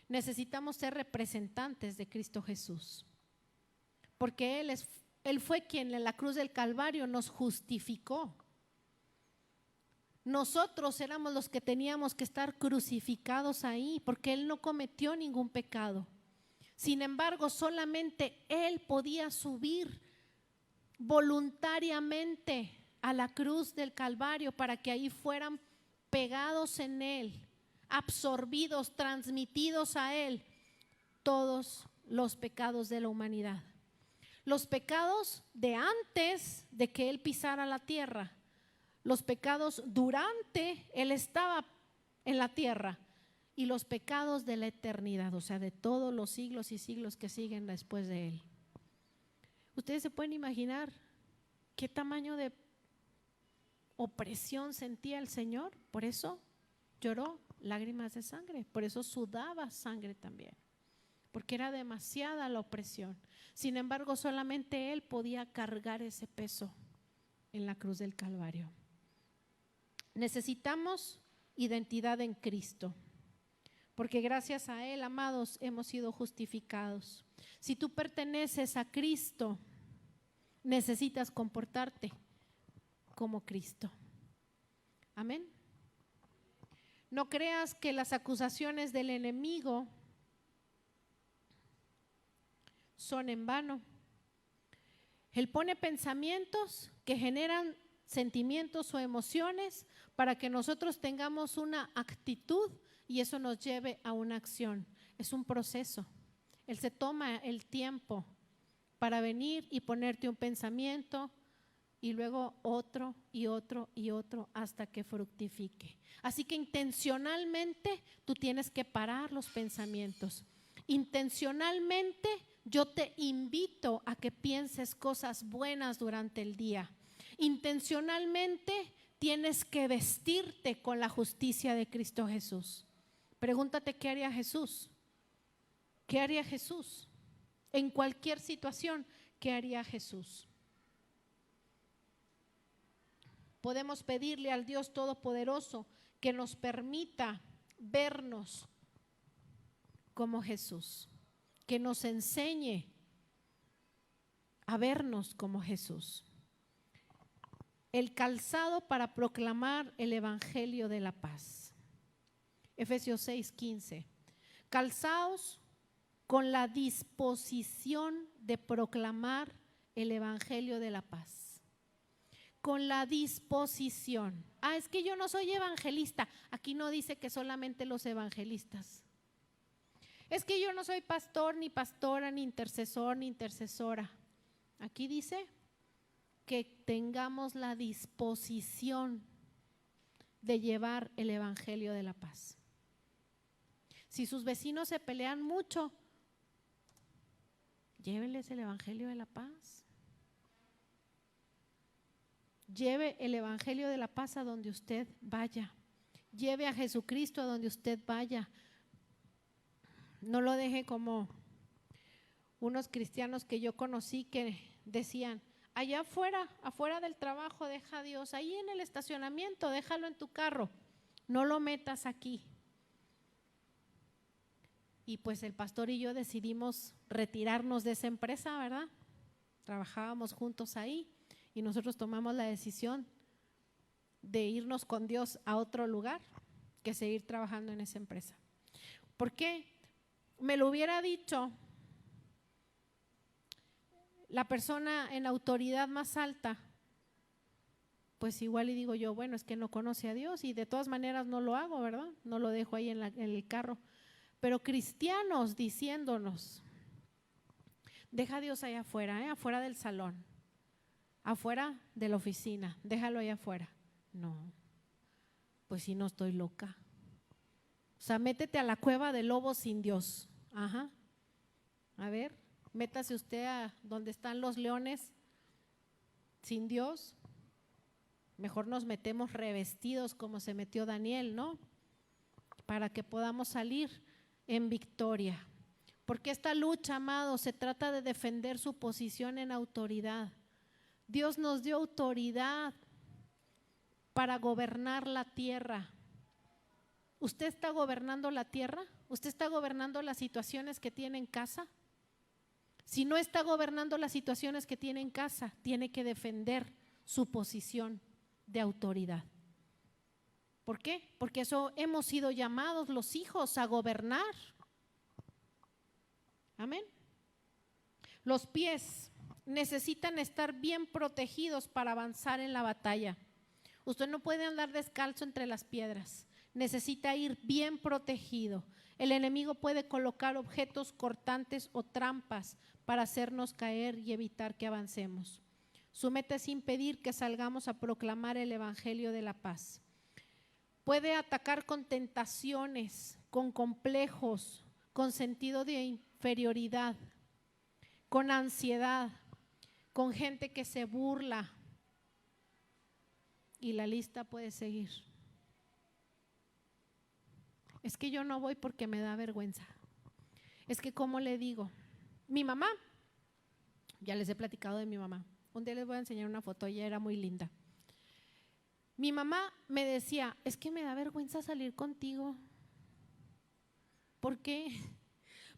Necesitamos ser representantes de Cristo Jesús. Porque Él fue quien en la cruz del Calvario nos justificó. Nosotros éramos los que teníamos que estar crucificados ahí, porque Él no cometió ningún pecado. Sin embargo, solamente Él podía subir voluntariamente a la cruz del Calvario para que ahí fueran pegados en Él, absorbidos, transmitidos a Él todos los pecados de la humanidad. Los pecados de antes de que Él pisara la tierra, los pecados durante Él estaba en la tierra y los pecados de la eternidad, o sea, de todos los siglos y siglos que siguen después de Él. Ustedes se pueden imaginar qué tamaño de opresión sentía el Señor. Por eso lloró lágrimas de sangre, por eso sudaba sangre también, porque era demasiada la opresión. Sin embargo, solamente Él podía cargar ese peso en la cruz del Calvario. Necesitamos identidad en Cristo, porque gracias a Él, amados, hemos sido justificados. Si tú perteneces a Cristo, necesitas comportarte como Cristo. Amén. No creas que las acusaciones del enemigo son en vano. Él pone pensamientos que generan sentimientos o emociones para que nosotros tengamos una actitud y eso nos lleve a una acción. Es un proceso. Él se toma el tiempo para venir y ponerte un pensamiento y luego otro y otro y otro hasta que fructifique. Así que intencionalmente tú tienes que parar los pensamientos. Intencionalmente yo te invito a que pienses cosas buenas durante el día. Intencionalmente tienes que vestirte con la justicia de Cristo Jesús. Pregúntate qué haría Jesús. ¿Qué haría Jesús? En cualquier situación, ¿qué haría Jesús? Podemos pedirle al Dios Todopoderoso que nos permita vernos como Jesús, que nos enseñe a vernos como Jesús. El calzado para proclamar el evangelio de la paz. Efesios 6:15. Calzaos con la disposición de proclamar el evangelio de la paz. Con la disposición. Es que yo no soy evangelista. Aquí no dice que solamente los evangelistas. Es que yo no soy pastor, ni pastora, ni intercesor, ni intercesora. Aquí dice que tengamos la disposición de llevar el evangelio de la paz. Si sus vecinos se pelean mucho, llévenles el evangelio de la paz. Lleve el evangelio de la paz a donde usted vaya. Lleve a Jesucristo a donde usted vaya. No lo deje como unos cristianos que yo conocí que decían: allá afuera del trabajo deja a Dios, ahí en el estacionamiento déjalo en tu carro, no lo metas aquí. Y pues el pastor y yo decidimos retirarnos de esa empresa, ¿verdad? Trabajábamos juntos ahí y nosotros tomamos la decisión de irnos con Dios a otro lugar que seguir trabajando en esa empresa. ¿Por qué? Me lo hubiera dicho la persona en autoridad más alta, pues igual y digo yo, bueno, es que no conoce a Dios y de todas maneras no lo hago, ¿verdad? No lo dejo ahí en el carro. Pero cristianos diciéndonos: deja a Dios allá afuera, afuera del salón, afuera de la oficina, déjalo allá afuera. No, pues si no estoy loca. O sea, métete a la cueva del lobo sin Dios. Ajá. A ver, métase usted a donde están los leones sin Dios. Mejor nos metemos revestidos como se metió Daniel, ¿no? Para que podamos salir en victoria. Porque esta lucha, amados, se trata de defender su posición en autoridad. Dios nos dio autoridad para gobernar la tierra. ¿Usted está gobernando la tierra? ¿Usted está gobernando las situaciones que tiene en casa? Si no está gobernando las situaciones que tiene en casa, tiene que defender su posición de autoridad. ¿Por qué? Porque eso hemos sido llamados los hijos a gobernar. Amén. Los pies necesitan estar bien protegidos para avanzar en la batalla. Usted no puede andar descalzo entre las piedras. Necesita ir bien protegido. El enemigo puede colocar objetos cortantes o trampas para hacernos caer y evitar que avancemos. Su meta es impedir que salgamos a proclamar el evangelio de la paz. Puede atacar con tentaciones, con complejos, con sentido de inferioridad, con ansiedad, con gente que se burla. Y la lista puede seguir. Es que yo no voy porque me da vergüenza. Es que, ¿cómo le digo? Mi mamá, ya les he platicado de mi mamá. Un día les voy a enseñar una foto, ella era muy linda. Mi mamá me decía: es que me da vergüenza salir contigo. ¿Por qué?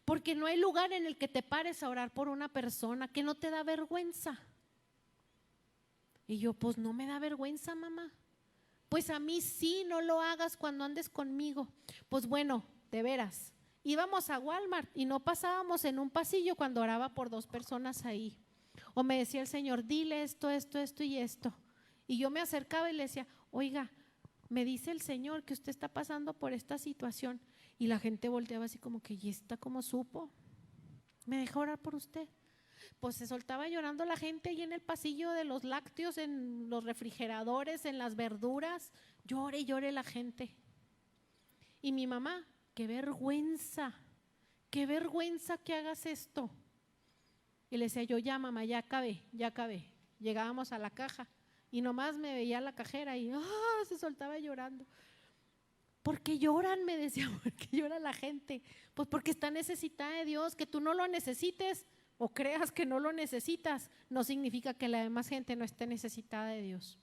Porque no hay lugar en el que te pares a orar por una persona que no te da vergüenza. Y yo, pues no me da vergüenza, mamá. Pues a mí sí, no lo hagas cuando andes conmigo. Pues bueno, de veras, íbamos a Walmart y no pasábamos en un pasillo cuando oraba por 2 personas ahí. O me decía el Señor: dile esto, esto, esto y esto. Y yo me acercaba y le decía: oiga, me dice el Señor que usted está pasando por esta situación. Y la gente volteaba así como que: ¿y esta cómo supo? ¿Me deja orar por usted? Pues se soltaba llorando la gente ahí en el pasillo de los lácteos, en los refrigeradores, en las verduras. Llore y llore la gente. Y mi mamá: qué vergüenza que hagas esto. Y le decía yo: ya mamá, ya acabé. Llegábamos a la caja y nomás me veía la cajera y se soltaba llorando. ¿Por qué lloran?, me decía. ¿Por qué llora la gente? Pues porque está necesitada de Dios. Que tú no lo necesites o creas que no lo necesitas no significa que la demás gente no esté necesitada de Dios.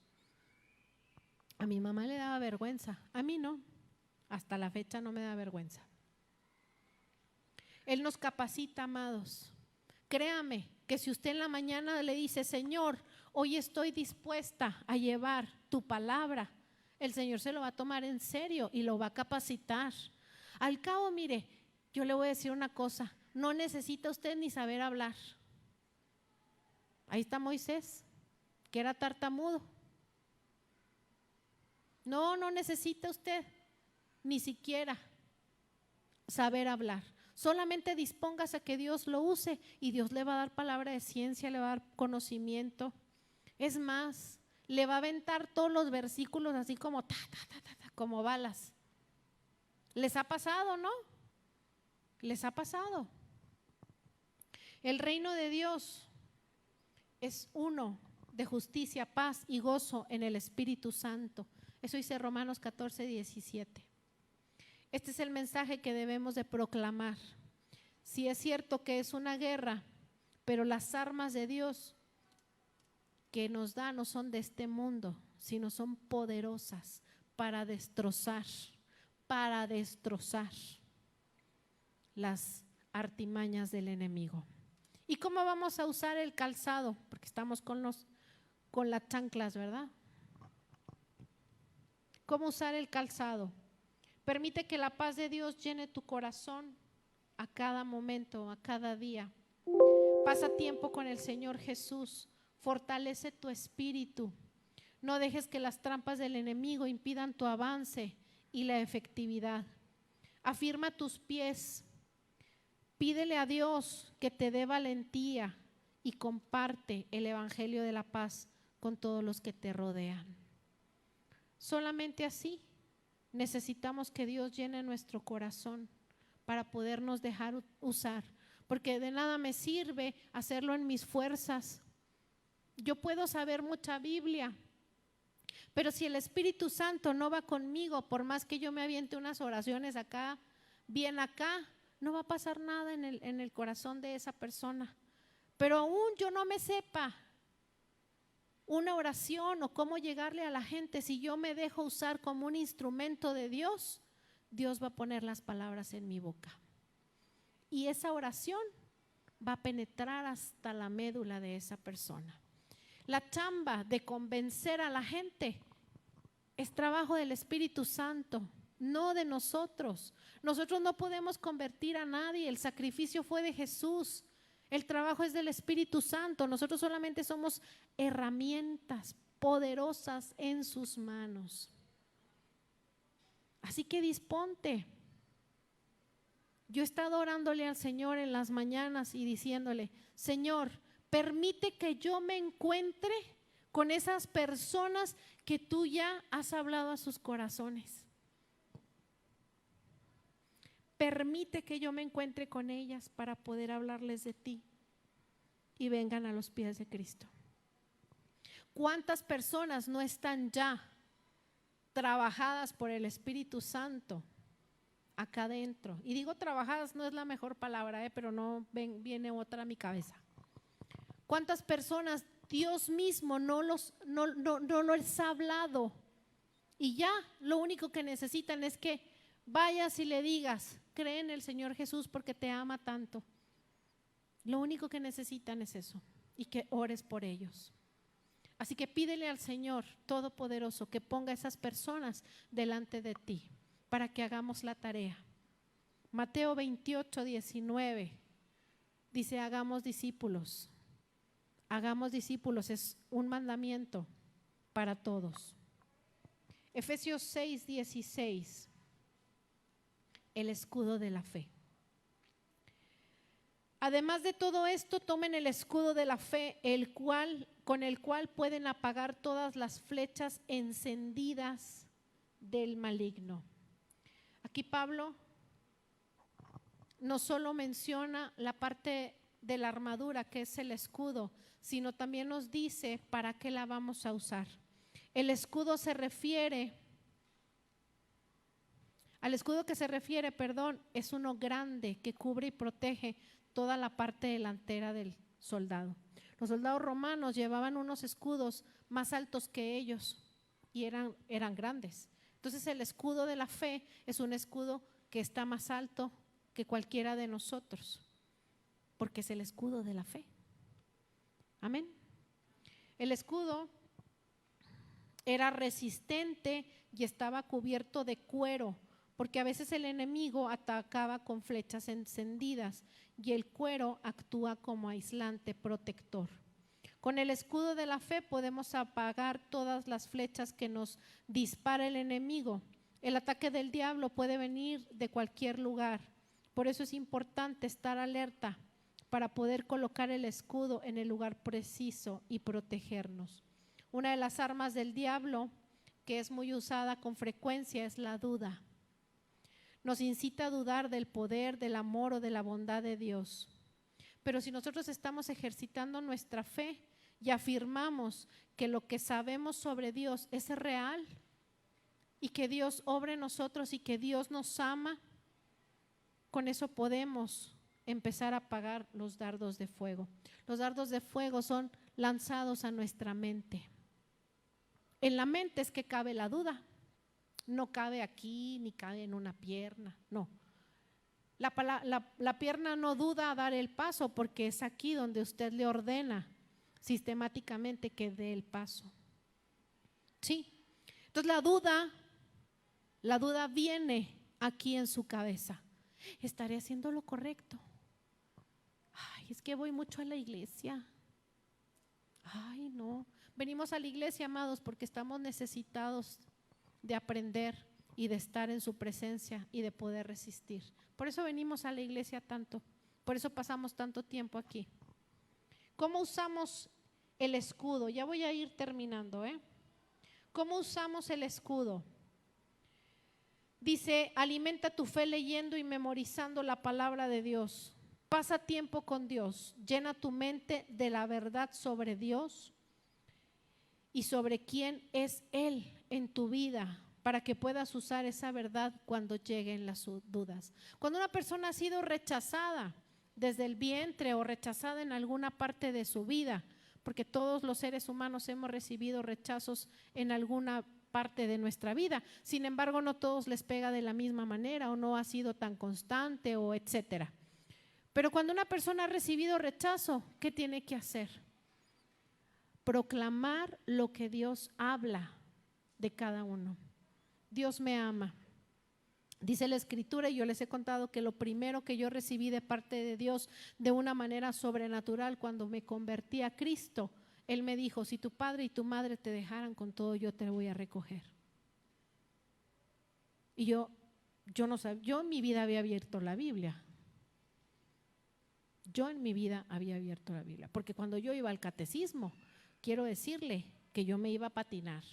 A mi mamá le daba vergüenza, a mí no. Hasta la fecha no me da vergüenza. Él nos capacita, amados. Créame que si usted en la mañana le dice: Señor, hoy estoy dispuesta a llevar tu palabra, el Señor se lo va a tomar en serio y lo va a capacitar. Al cabo, mire, yo le voy a decir una cosa: no necesita usted ni saber hablar. Ahí está Moisés, que era tartamudo. No necesita usted ni siquiera saber hablar. Solamente dispóngase a que Dios lo use y Dios le va a dar palabra de ciencia, le va a dar conocimiento. Es más, le va a aventar todos los versículos así como como balas. ¿Les ha pasado, no? ¿Les ha pasado? El reino de Dios es uno de justicia, paz y gozo en el Espíritu Santo. Eso dice Romanos 14:17. Este es el mensaje que debemos de proclamar. Sí es cierto que es una guerra, pero las armas de Dios que nos da no son de este mundo, sino son poderosas para destrozar las artimañas del enemigo. ¿Y cómo vamos a usar el calzado? Porque estamos con las chanclas, ¿verdad? ¿Cómo usar el calzado? Permite que la paz de Dios llene tu corazón a cada momento, a cada día. Pasa tiempo con el Señor Jesús. Fortalece tu espíritu. No dejes que las trampas del enemigo impidan tu avance y la efectividad. Afirma tus pies. Pídele a Dios que te dé valentía y comparte el evangelio de la paz con todos los que te rodean. Solamente así necesitamos que Dios llene nuestro corazón para podernos dejar usar, porque de nada me sirve hacerlo en mis fuerzas. Yo puedo saber mucha Biblia, pero si el Espíritu Santo no va conmigo, por más que yo me aviente unas oraciones acá, bien acá, no va a pasar nada en el corazón de esa persona. Pero aún yo no me sepa una oración o cómo llegarle a la gente, si yo me dejo usar como un instrumento de Dios, Dios va a poner las palabras en mi boca. Y esa oración va a penetrar hasta la médula de esa persona. La chamba de convencer a la gente es trabajo del Espíritu Santo, no de nosotros. Nosotros no podemos convertir a nadie, el sacrificio fue de Jesús. El trabajo es del Espíritu Santo. Nosotros solamente somos herramientas poderosas en sus manos. Así que disponte. Yo he estado orándole al Señor en las mañanas y diciéndole: Señor, permite que yo me encuentre con esas personas que tú ya has hablado a sus corazones. Permite que yo me encuentre con ellas para poder hablarles de ti y vengan a los pies de Cristo. ¿Cuántas personas no están ya trabajadas por el Espíritu Santo acá adentro? Y digo trabajadas, no es la mejor palabra, pero no viene otra a mi cabeza. ¿Cuántas personas Dios mismo no les ha hablado? Y ya lo único que necesitan es que vayas y le digas: cree en el Señor Jesús porque te ama tanto. Lo único que necesitan es eso, y que ores por ellos. Así que pídele al Señor Todopoderoso que ponga a esas personas delante de ti para que hagamos la tarea. Mateo 28:19 dice: hagamos discípulos. Hagamos discípulos, es un mandamiento para todos. Efesios 6:16, el escudo de la fe. Además de todo esto, tomen el escudo de la fe, con el cual pueden apagar todas las flechas encendidas del maligno. Aquí Pablo no solo menciona la parte de la armadura, que es el escudo, sino también nos dice para qué la vamos a usar. El escudo se refiere, al escudo que se refiere, es uno grande que cubre y protege toda la parte delantera del soldado. Los soldados romanos llevaban unos escudos más altos que ellos y eran grandes. Entonces el escudo de la fe es un escudo que está más alto que cualquiera de nosotros, porque es el escudo de la fe. Amén. El escudo era resistente y estaba cubierto de cuero, porque a veces el enemigo atacaba con flechas encendidas y el cuero actúa como aislante, protector. Con el escudo de la fe podemos apagar todas las flechas que nos dispara el enemigo. El ataque del diablo puede venir de cualquier lugar, Por eso es importante estar alerta para poder colocar el escudo en el lugar preciso y protegernos. Una de las armas del diablo que es muy usada con frecuencia es la duda. Nos incita a dudar del poder, del amor o de la bondad de Dios. Pero si nosotros estamos ejercitando nuestra fe y afirmamos que lo que sabemos sobre Dios es real y que Dios obra en nosotros y que Dios nos ama, con eso podemos empezar a apagar los dardos de fuego. Los dardos de fuego son lanzados a nuestra mente. En la mente es que cabe la duda. No cabe aquí ni cabe en una pierna, no. La pierna no duda a dar el paso porque es aquí donde usted le ordena sistemáticamente que dé el paso. Sí. Entonces la duda viene aquí en su cabeza. ¿Estaré haciendo lo correcto? Ay, es que voy mucho a la iglesia. Ay, no. Venimos a la iglesia, amados, porque estamos necesitados de aprender y de estar en su presencia y de poder resistir. Por eso venimos a la iglesia tanto, por eso pasamos tanto tiempo aquí. ¿Cómo usamos el escudo? Ya voy a ir terminando, ¿Cómo usamos el escudo? Dice, alimenta tu fe leyendo y memorizando la palabra de Dios. Pasa tiempo con Dios, llena tu mente de la verdad sobre Dios y sobre quién es Él en tu vida, para que puedas usar esa verdad cuando lleguen las dudas. Cuando una persona ha sido rechazada desde el vientre o rechazada en alguna parte de su vida, porque todos los seres humanos hemos recibido rechazos en alguna parte de nuestra vida, sin embargo no todos les pega de la misma manera o no ha sido tan constante o etcétera. Pero cuando una persona ha recibido rechazo, ¿qué tiene que hacer? Proclamar lo que Dios habla de cada uno. Dios me ama. Dice la Escritura, y yo les he contado que lo primero que yo recibí de parte de Dios de una manera sobrenatural cuando me convertí a Cristo, Él me dijo, si tu padre y tu madre te dejaran con todo, yo te voy a recoger. Y yo no sabía, yo en mi vida había abierto la Biblia. Yo en mi vida había abierto la Biblia, porque cuando yo iba al catecismo, quiero decirle que yo me iba a patinar.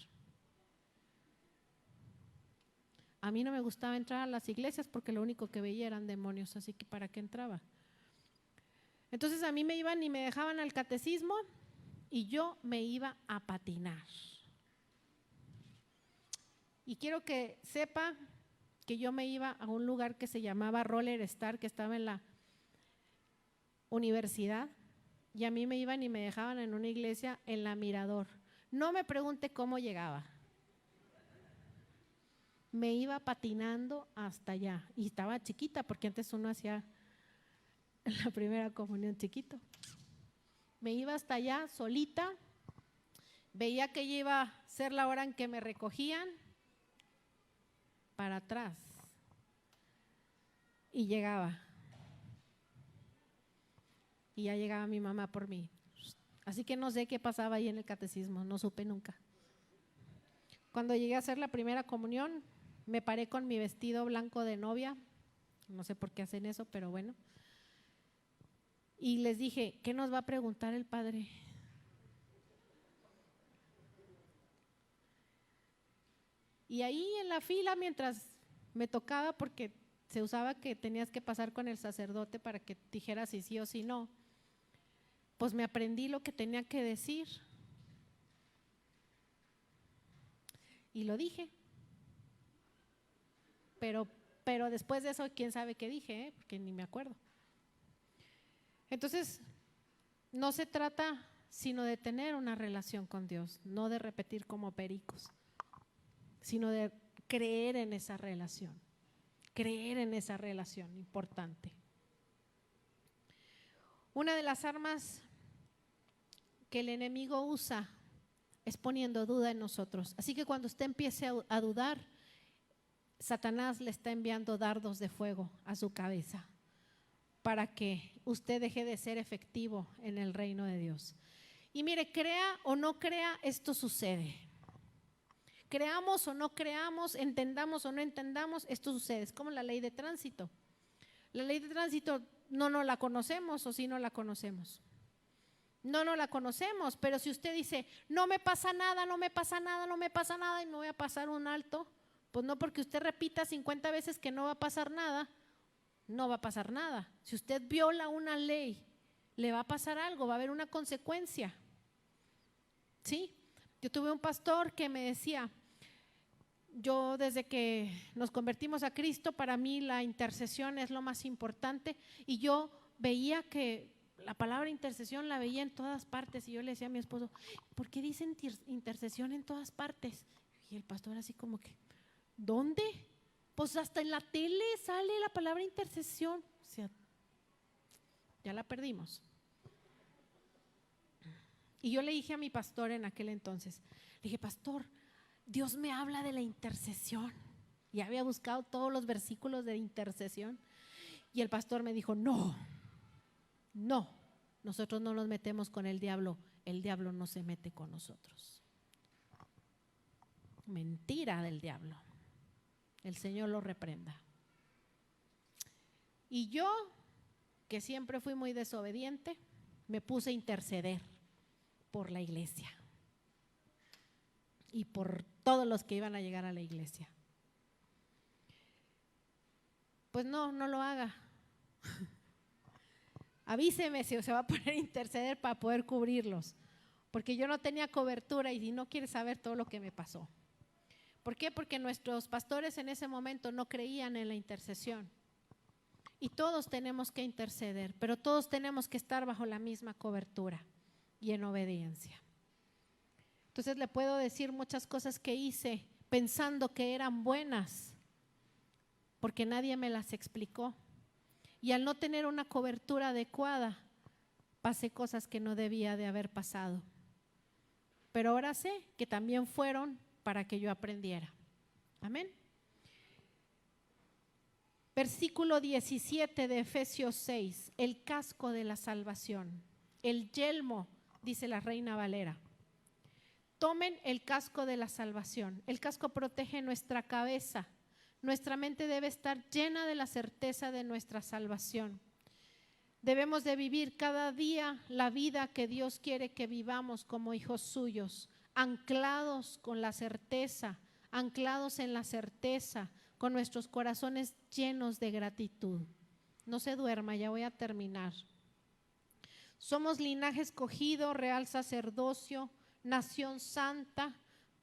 A mí no me gustaba entrar a las iglesias porque lo único que veía eran demonios, así que ¿para qué entraba? Entonces a mí me iban y me dejaban al catecismo y yo me iba a patinar. Y quiero que sepa que yo me iba a un lugar que se llamaba Roller Star, que estaba en la universidad, y a mí me iban y me dejaban en una iglesia en la Mirador. No me pregunte cómo llegaba. Me iba patinando hasta allá y estaba chiquita porque antes uno hacía la primera comunión chiquito. Me iba hasta allá solita, veía que ya iba a ser la hora en que me recogían, para atrás, y llegaba. Y ya llegaba mi mamá por mí. Así que no sé qué pasaba ahí en el catecismo, no supe nunca. Cuando llegué a hacer la primera comunión, me paré con mi vestido blanco de novia, no sé por qué hacen eso, pero bueno. Y les dije, ¿qué nos va a preguntar el padre? Y ahí en la fila, mientras me tocaba, porque se usaba que tenías que pasar con el sacerdote para que dijera si sí o si no, pues me aprendí lo que tenía que decir y lo dije. Pero después de eso, quién sabe qué dije, porque ni me acuerdo. Entonces, no se trata sino de tener una relación con Dios, no de repetir como pericos, sino de creer en esa relación importante. Una de las armas que el enemigo usa es poniendo duda en nosotros. Así que cuando usted empiece a dudar, Satanás le está enviando dardos de fuego a su cabeza para que usted deje de ser efectivo en el reino de Dios. Y mire, crea o no crea, esto sucede. Creamos o no creamos, entendamos o no entendamos, esto sucede. Es como la ley de tránsito. La ley de tránsito no la conocemos, o sí no la conocemos. No la conocemos, pero si usted dice, no me pasa nada, no me pasa nada, no me pasa nada y me voy a pasar un alto, pues no, porque usted repita 50 veces que no va a pasar nada, no va a pasar nada. Si usted viola una ley, le va a pasar algo, va a haber una consecuencia. ¿Sí? Yo tuve un pastor que me decía, yo desde que nos convertimos a Cristo, para mí la intercesión es lo más importante, y yo veía que la palabra intercesión la veía en todas partes, y yo le decía a mi esposo, ¿por qué dicen intercesión en todas partes? Y el pastor así como que, ¿dónde? Pues hasta en la tele sale la palabra intercesión. O sea, ya la perdimos. Y yo le dije a mi pastor en aquel entonces, le dije, pastor, Dios me habla de la intercesión. Y había buscado todos los versículos de intercesión. Y el pastor me dijo, no, nosotros no nos metemos con el diablo no se mete con nosotros. Mentira del diablo. El Señor lo reprenda. Y yo, que siempre fui muy desobediente, me puse a interceder por la iglesia y por todos los que iban a llegar a la iglesia. Pues no lo haga. Avíseme si se va a poner a interceder para poder cubrirlos, porque yo no tenía cobertura y no quiere saber todo lo que me pasó. ¿Por qué? Porque nuestros pastores en ese momento no creían en la intercesión. Y todos tenemos que interceder, pero todos tenemos que estar bajo la misma cobertura y en obediencia. Entonces le puedo decir muchas cosas que hice pensando que eran buenas, porque nadie me las explicó. Y al no tener una cobertura adecuada, pasé cosas que no debía de haber pasado. Pero ahora sé que también fueron para que yo aprendiera. Amén. Versículo 17 de Efesios 6, el casco de la salvación, el yelmo, dice la Reina Valera. Tomen el casco de la salvación. El casco protege nuestra cabeza. Nuestra mente debe estar llena de la certeza de nuestra salvación. Debemos de vivir cada día la vida que Dios quiere que vivamos como hijos suyos, anclados con la certeza, anclados en la certeza, con nuestros corazones llenos de gratitud. No se duerma, ya voy a terminar. Somos linaje escogido, real sacerdocio, nación santa,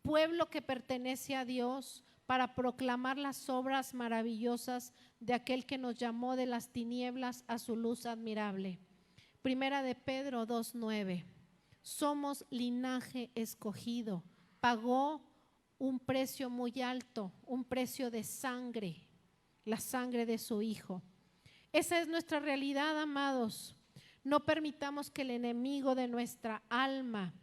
pueblo que pertenece a Dios, para proclamar las obras maravillosas de aquel que nos llamó de las tinieblas a su luz admirable. Primera de Pedro 2:9. Somos linaje escogido, pagó un precio muy alto, un precio de sangre, la sangre de su Hijo. Esa es nuestra realidad, amados. No permitamos que el enemigo de nuestra alma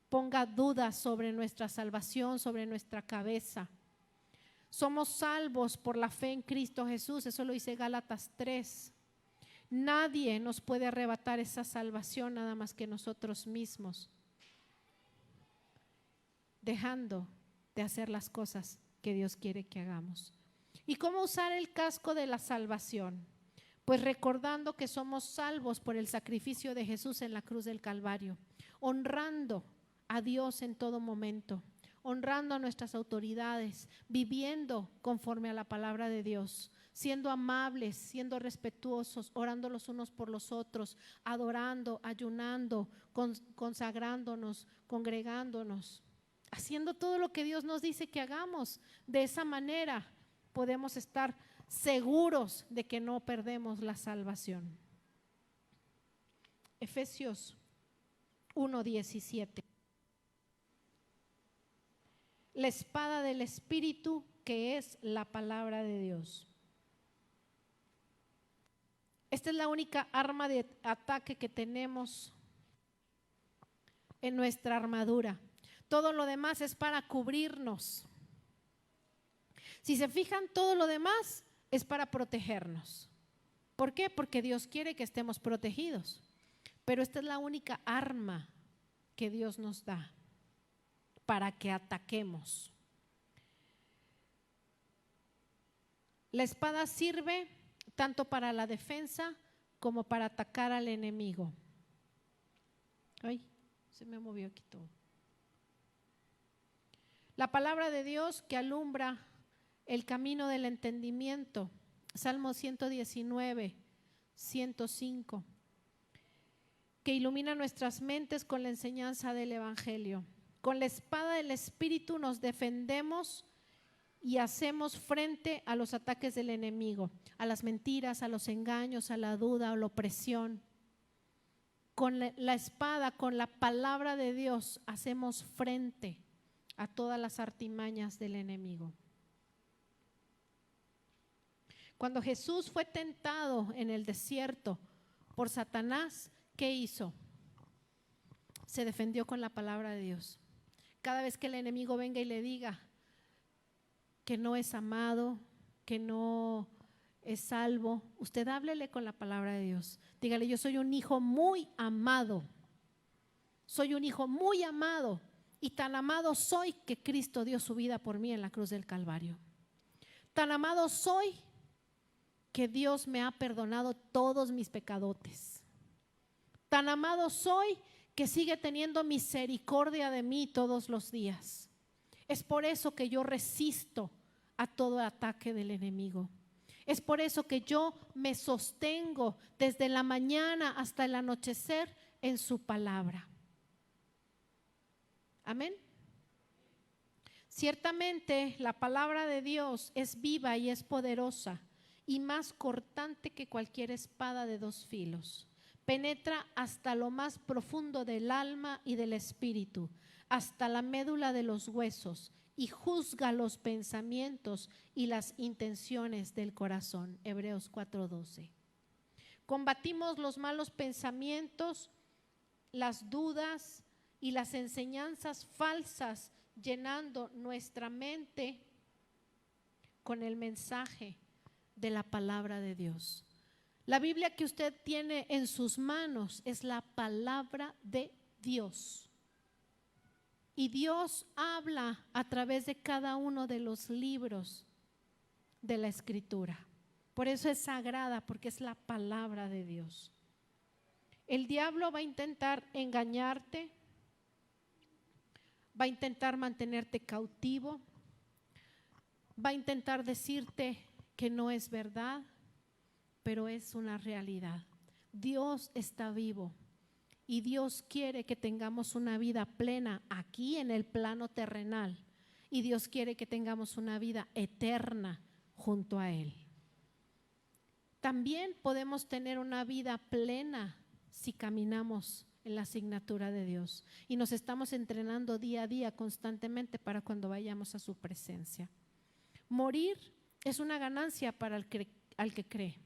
ponga dudas sobre nuestra salvación, sobre nuestra cabeza. Somos salvos por la fe en Cristo Jesús, eso lo dice Gálatas 3. Nadie nos puede arrebatar esa salvación nada más que nosotros mismos, dejando de hacer las cosas que Dios quiere que hagamos. ¿Y cómo usar el casco de la salvación? Pues recordando que somos salvos por el sacrificio de Jesús en la cruz del Calvario, honrando a Dios en todo momento, honrando a nuestras autoridades, viviendo conforme a la palabra de Dios, siendo amables, siendo respetuosos, orando los unos por los otros, adorando, ayunando, consagrándonos, congregándonos, haciendo todo lo que Dios nos dice que hagamos. De esa manera podemos estar seguros de que no perdemos la salvación. Efesios 1:17. La espada del Espíritu, que es la palabra de Dios. Esta es la única arma de ataque que tenemos en nuestra armadura. Todo lo demás es para cubrirnos. Si se fijan, todo lo demás es para protegernos. ¿Por qué? Porque Dios quiere que estemos protegidos. Pero esta es la única arma que Dios nos da para que ataquemos. La espada sirve tanto para la defensa como para atacar al enemigo. Ay, se me movió aquí todo. La palabra de Dios que alumbra el camino del entendimiento. Salmo 119, 105. Que ilumina nuestras mentes con la enseñanza del Evangelio. Con la espada del Espíritu nos defendemos y hacemos frente a los ataques del enemigo, a las mentiras, a los engaños, a la duda, a la opresión. Con la espada, con la palabra de Dios, hacemos frente a todas las artimañas del enemigo. Cuando Jesús fue tentado en el desierto por Satanás, ¿qué hizo? Se defendió con la palabra de Dios. Cada vez que el enemigo venga y le diga que no es amado, que no es salvo, usted háblele con la palabra de Dios. Dígale: yo soy un hijo muy amado. Soy un hijo muy amado. Y tan amado soy que Cristo dio su vida por mí en la cruz del Calvario. Tan amado soy que Dios me ha perdonado todos mis pecadotes. Tan amado soy que sigue teniendo misericordia de mí todos los días. Es por eso que yo resisto a todo ataque del enemigo. Es por eso que yo me sostengo desde la mañana hasta el anochecer en su palabra. Amén. Ciertamente la palabra de Dios es viva y es poderosa y más cortante que cualquier espada de dos filos. Penetra hasta lo más profundo del alma y del espíritu, hasta la médula de los huesos, y juzga los pensamientos y las intenciones del corazón. Hebreos 4:12. Combatimos los malos pensamientos, las dudas y las enseñanzas falsas, llenando nuestra mente con el mensaje de la palabra de Dios. La Biblia que usted tiene en sus manos es la palabra de Dios. Y Dios habla a través de cada uno de los libros de la Escritura. Por eso es sagrada, porque es la palabra de Dios. El diablo va a intentar engañarte, va a intentar mantenerte cautivo, va a intentar decirte que no es verdad, pero es una realidad. Dios está vivo y Dios quiere que tengamos una vida plena aquí en el plano terrenal, y Dios quiere que tengamos una vida eterna junto a Él. También podemos tener una vida plena si caminamos en la asignatura de Dios y nos estamos entrenando día a día constantemente para cuando vayamos a su presencia. Morir es una ganancia para el que cree.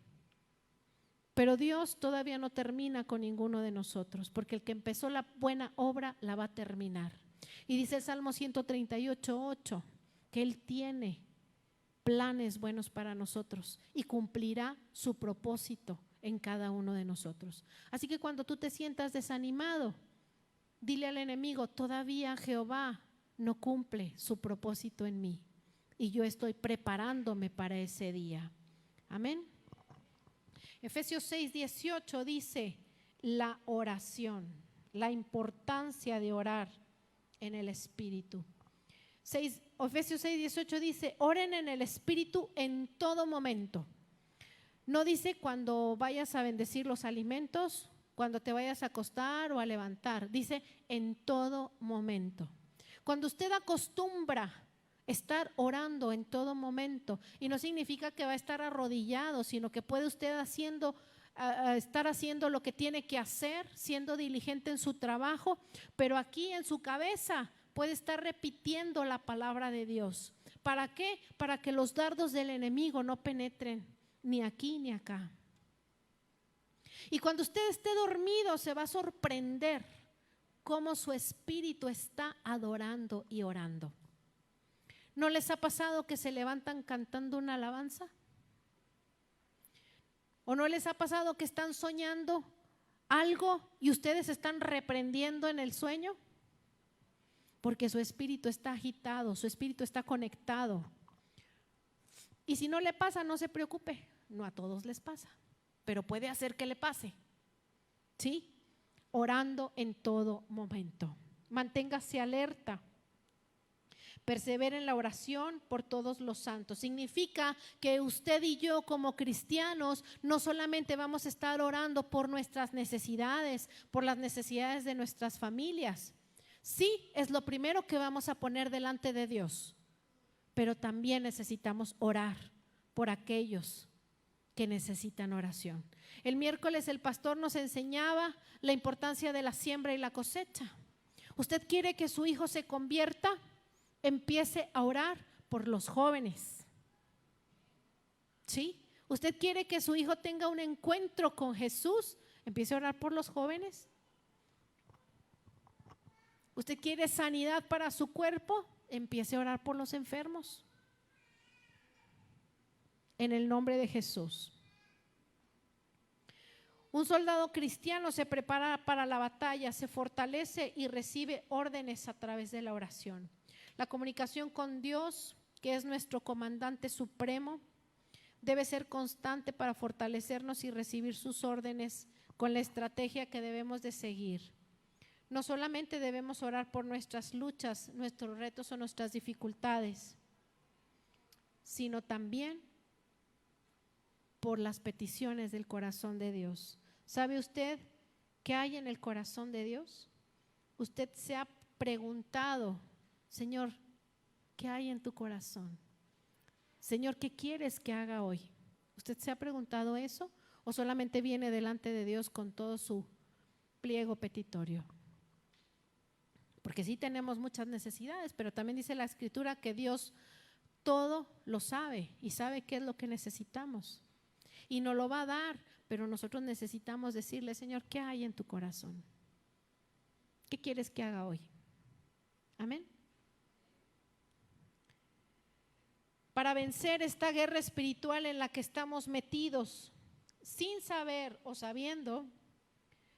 Pero Dios todavía no termina con ninguno de nosotros, porque el que empezó la buena obra la va a terminar. Y dice el Salmo 138:8 que Él tiene planes buenos para nosotros y cumplirá su propósito en cada uno de nosotros. Así que cuando tú te sientas desanimado, dile al enemigo: todavía Jehová no cumple su propósito en mí y yo estoy preparándome para ese día. Amén. Efesios 6:18 dice la oración, la importancia de orar en el Espíritu. Efesios 6:18 dice: oren en el Espíritu en todo momento. No dice cuando vayas a bendecir los alimentos, cuando te vayas a acostar o a levantar. Dice en todo momento. Cuando usted acostumbra estar orando en todo momento, y no significa que va a estar arrodillado, sino que puede usted estar haciendo lo que tiene que hacer, siendo diligente en su trabajo, pero aquí en su cabeza puede estar repitiendo la palabra de Dios. ¿Para qué? Para que los dardos del enemigo no penetren ni aquí ni acá. Y cuando usted esté dormido, se va a sorprender cómo su espíritu está adorando y orando. ¿No les ha pasado que se levantan cantando una alabanza? ¿O no les ha pasado que están soñando algo y ustedes están reprendiendo en el sueño? Porque su espíritu está agitado, su espíritu está conectado. Y si no le pasa, no se preocupe, no a todos les pasa, pero puede hacer que le pase. ¿Sí? Orando en todo momento. Manténgase alerta. Persevera en la oración por todos los santos. Significa que usted y yo como cristianos no solamente vamos a estar orando por nuestras necesidades, por las necesidades de nuestras familias. Sí, es lo primero que vamos a poner delante de Dios, pero también necesitamos orar por aquellos que necesitan oración. El miércoles el pastor nos enseñaba la importancia de la siembra y la cosecha. ¿Usted quiere que su hijo se convierta? Empiece a orar por los jóvenes. ¿Sí? ¿Usted quiere que su hijo tenga un encuentro con Jesús? Empiece a orar por los jóvenes. ¿Usted quiere sanidad para su cuerpo? Empiece a orar por los enfermos. En el nombre de Jesús. Un soldado cristiano se prepara para la batalla, se fortalece y recibe órdenes a través de la oración. La comunicación con Dios, que es nuestro comandante supremo, debe ser constante para fortalecernos y recibir sus órdenes con la estrategia que debemos de seguir. No solamente debemos orar por nuestras luchas, nuestros retos o nuestras dificultades, sino también por las peticiones del corazón de Dios. ¿Sabe usted qué hay en el corazón de Dios? Usted se ha preguntado, Señor, ¿qué hay en tu corazón? Señor, ¿qué quieres que haga hoy? ¿Usted se ha preguntado eso o solamente viene delante de Dios con todo su pliego petitorio? Porque sí tenemos muchas necesidades, pero también dice la Escritura que Dios todo lo sabe y sabe qué es lo que necesitamos. Y nos lo va a dar, pero nosotros necesitamos decirle, Señor, ¿qué hay en tu corazón? ¿Qué quieres que haga hoy? Amén. Para vencer esta guerra espiritual en la que estamos metidos, sin saber o sabiendo,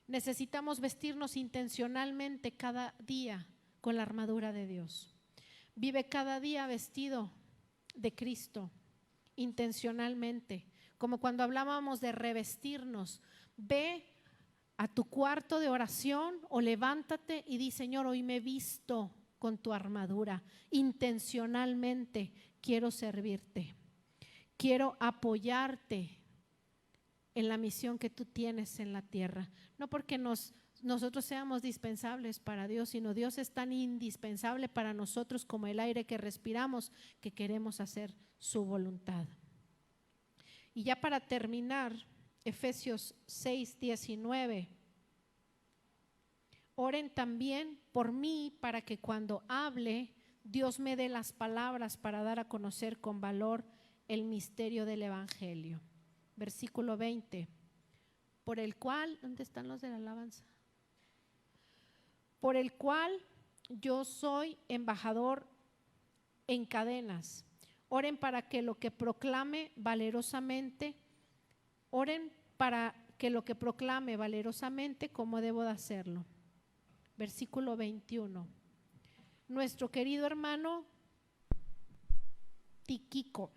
necesitamos vestirnos intencionalmente cada día con la armadura de Dios. Vive cada día vestido de Cristo, intencionalmente. Como cuando hablábamos de revestirnos, ve a tu cuarto de oración o levántate y di, Señor, hoy me he visto con tu armadura, intencionalmente quiero servirte, quiero apoyarte en la misión que tú tienes en la tierra. No porque nosotros seamos dispensables para Dios, sino Dios es tan indispensable para nosotros como el aire que respiramos, que queremos hacer su voluntad. Y ya para terminar, Efesios 6:19. Oren también por mí para que cuando hable, Dios me dé las palabras para dar a conocer con valor el misterio del Evangelio. Versículo 20. Por el cual, ¿dónde están los de la alabanza? Por el cual yo soy embajador en cadenas. Oren para que lo que proclame valerosamente, oren para que lo que proclame valerosamente como debo de hacerlo. Versículo 21. Nuestro querido hermano Tíquico,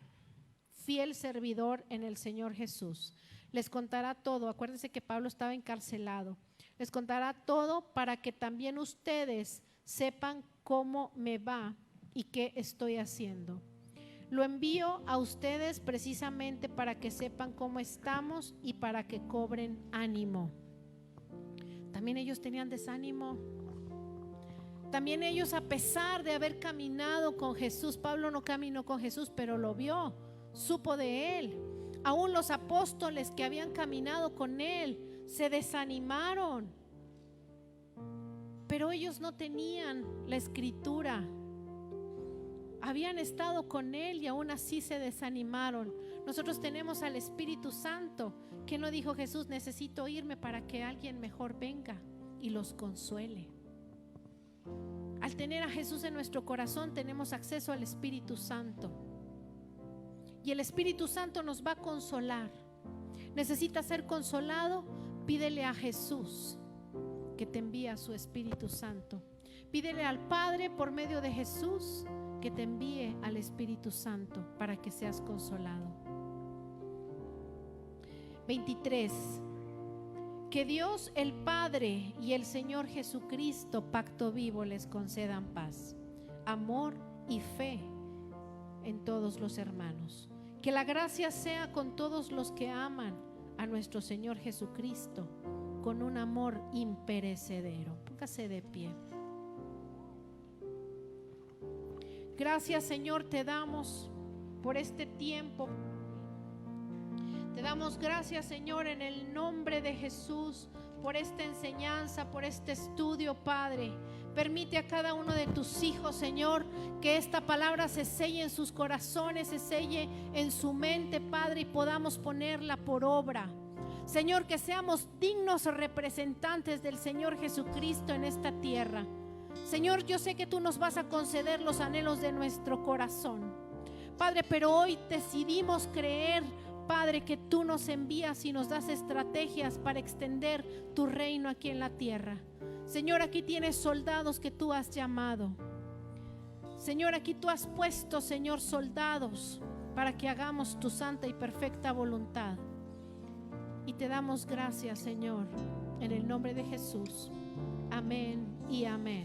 fiel servidor en el Señor Jesús, les contará todo. Acuérdense que Pablo estaba encarcelado. Les contará todo para que también ustedes sepan cómo me va y qué estoy haciendo. Lo envío a ustedes precisamente para que sepan cómo estamos y para que cobren ánimo. También ellos tenían desánimo. También ellos, a pesar de haber caminado con Jesús, Pablo no caminó con Jesús, pero lo vio, supo de él. Aún los apóstoles que habían caminado con él se desanimaron, pero ellos no tenían la escritura. Habían estado con él y aún así se desanimaron. Nosotros tenemos al Espíritu Santo, que no dijo Jesús, necesito irme para que alguien mejor venga y los consuele. Al tener a Jesús en nuestro corazón tenemos acceso al Espíritu Santo y el Espíritu Santo nos va a consolar. ¿Necesitas ser consolado? Pídele a Jesús que te envía su Espíritu Santo. Pídele al Padre por medio de Jesús que te envíe al Espíritu Santo para que seas consolado. 23. Que Dios el Padre y el Señor Jesucristo, pacto vivo, les concedan paz, amor y fe en todos los hermanos. Que la gracia sea con todos los que aman a nuestro Señor Jesucristo con un amor imperecedero. Póngase de pie. Gracias, Señor, te damos por este tiempo. Te damos gracias, Señor, en el nombre de Jesús, por esta enseñanza, por este estudio, Padre. Permite a cada uno de tus hijos, Señor, que esta palabra se selle en sus corazones, se selle en su mente, Padre, y podamos ponerla por obra. Señor, que seamos dignos representantes del Señor Jesucristo en esta tierra. Señor, yo sé que tú nos vas a conceder los anhelos de nuestro corazón, Padre, pero hoy decidimos creer, Padre, que tú nos envías y nos das estrategias para extender tu reino aquí en la tierra. Señor, aquí tienes soldados que tú has llamado. Señor, aquí tú has puesto, Señor, soldados para que hagamos tu santa y perfecta voluntad. Y te damos gracias, Señor, en el nombre de Jesús. Amén y amén.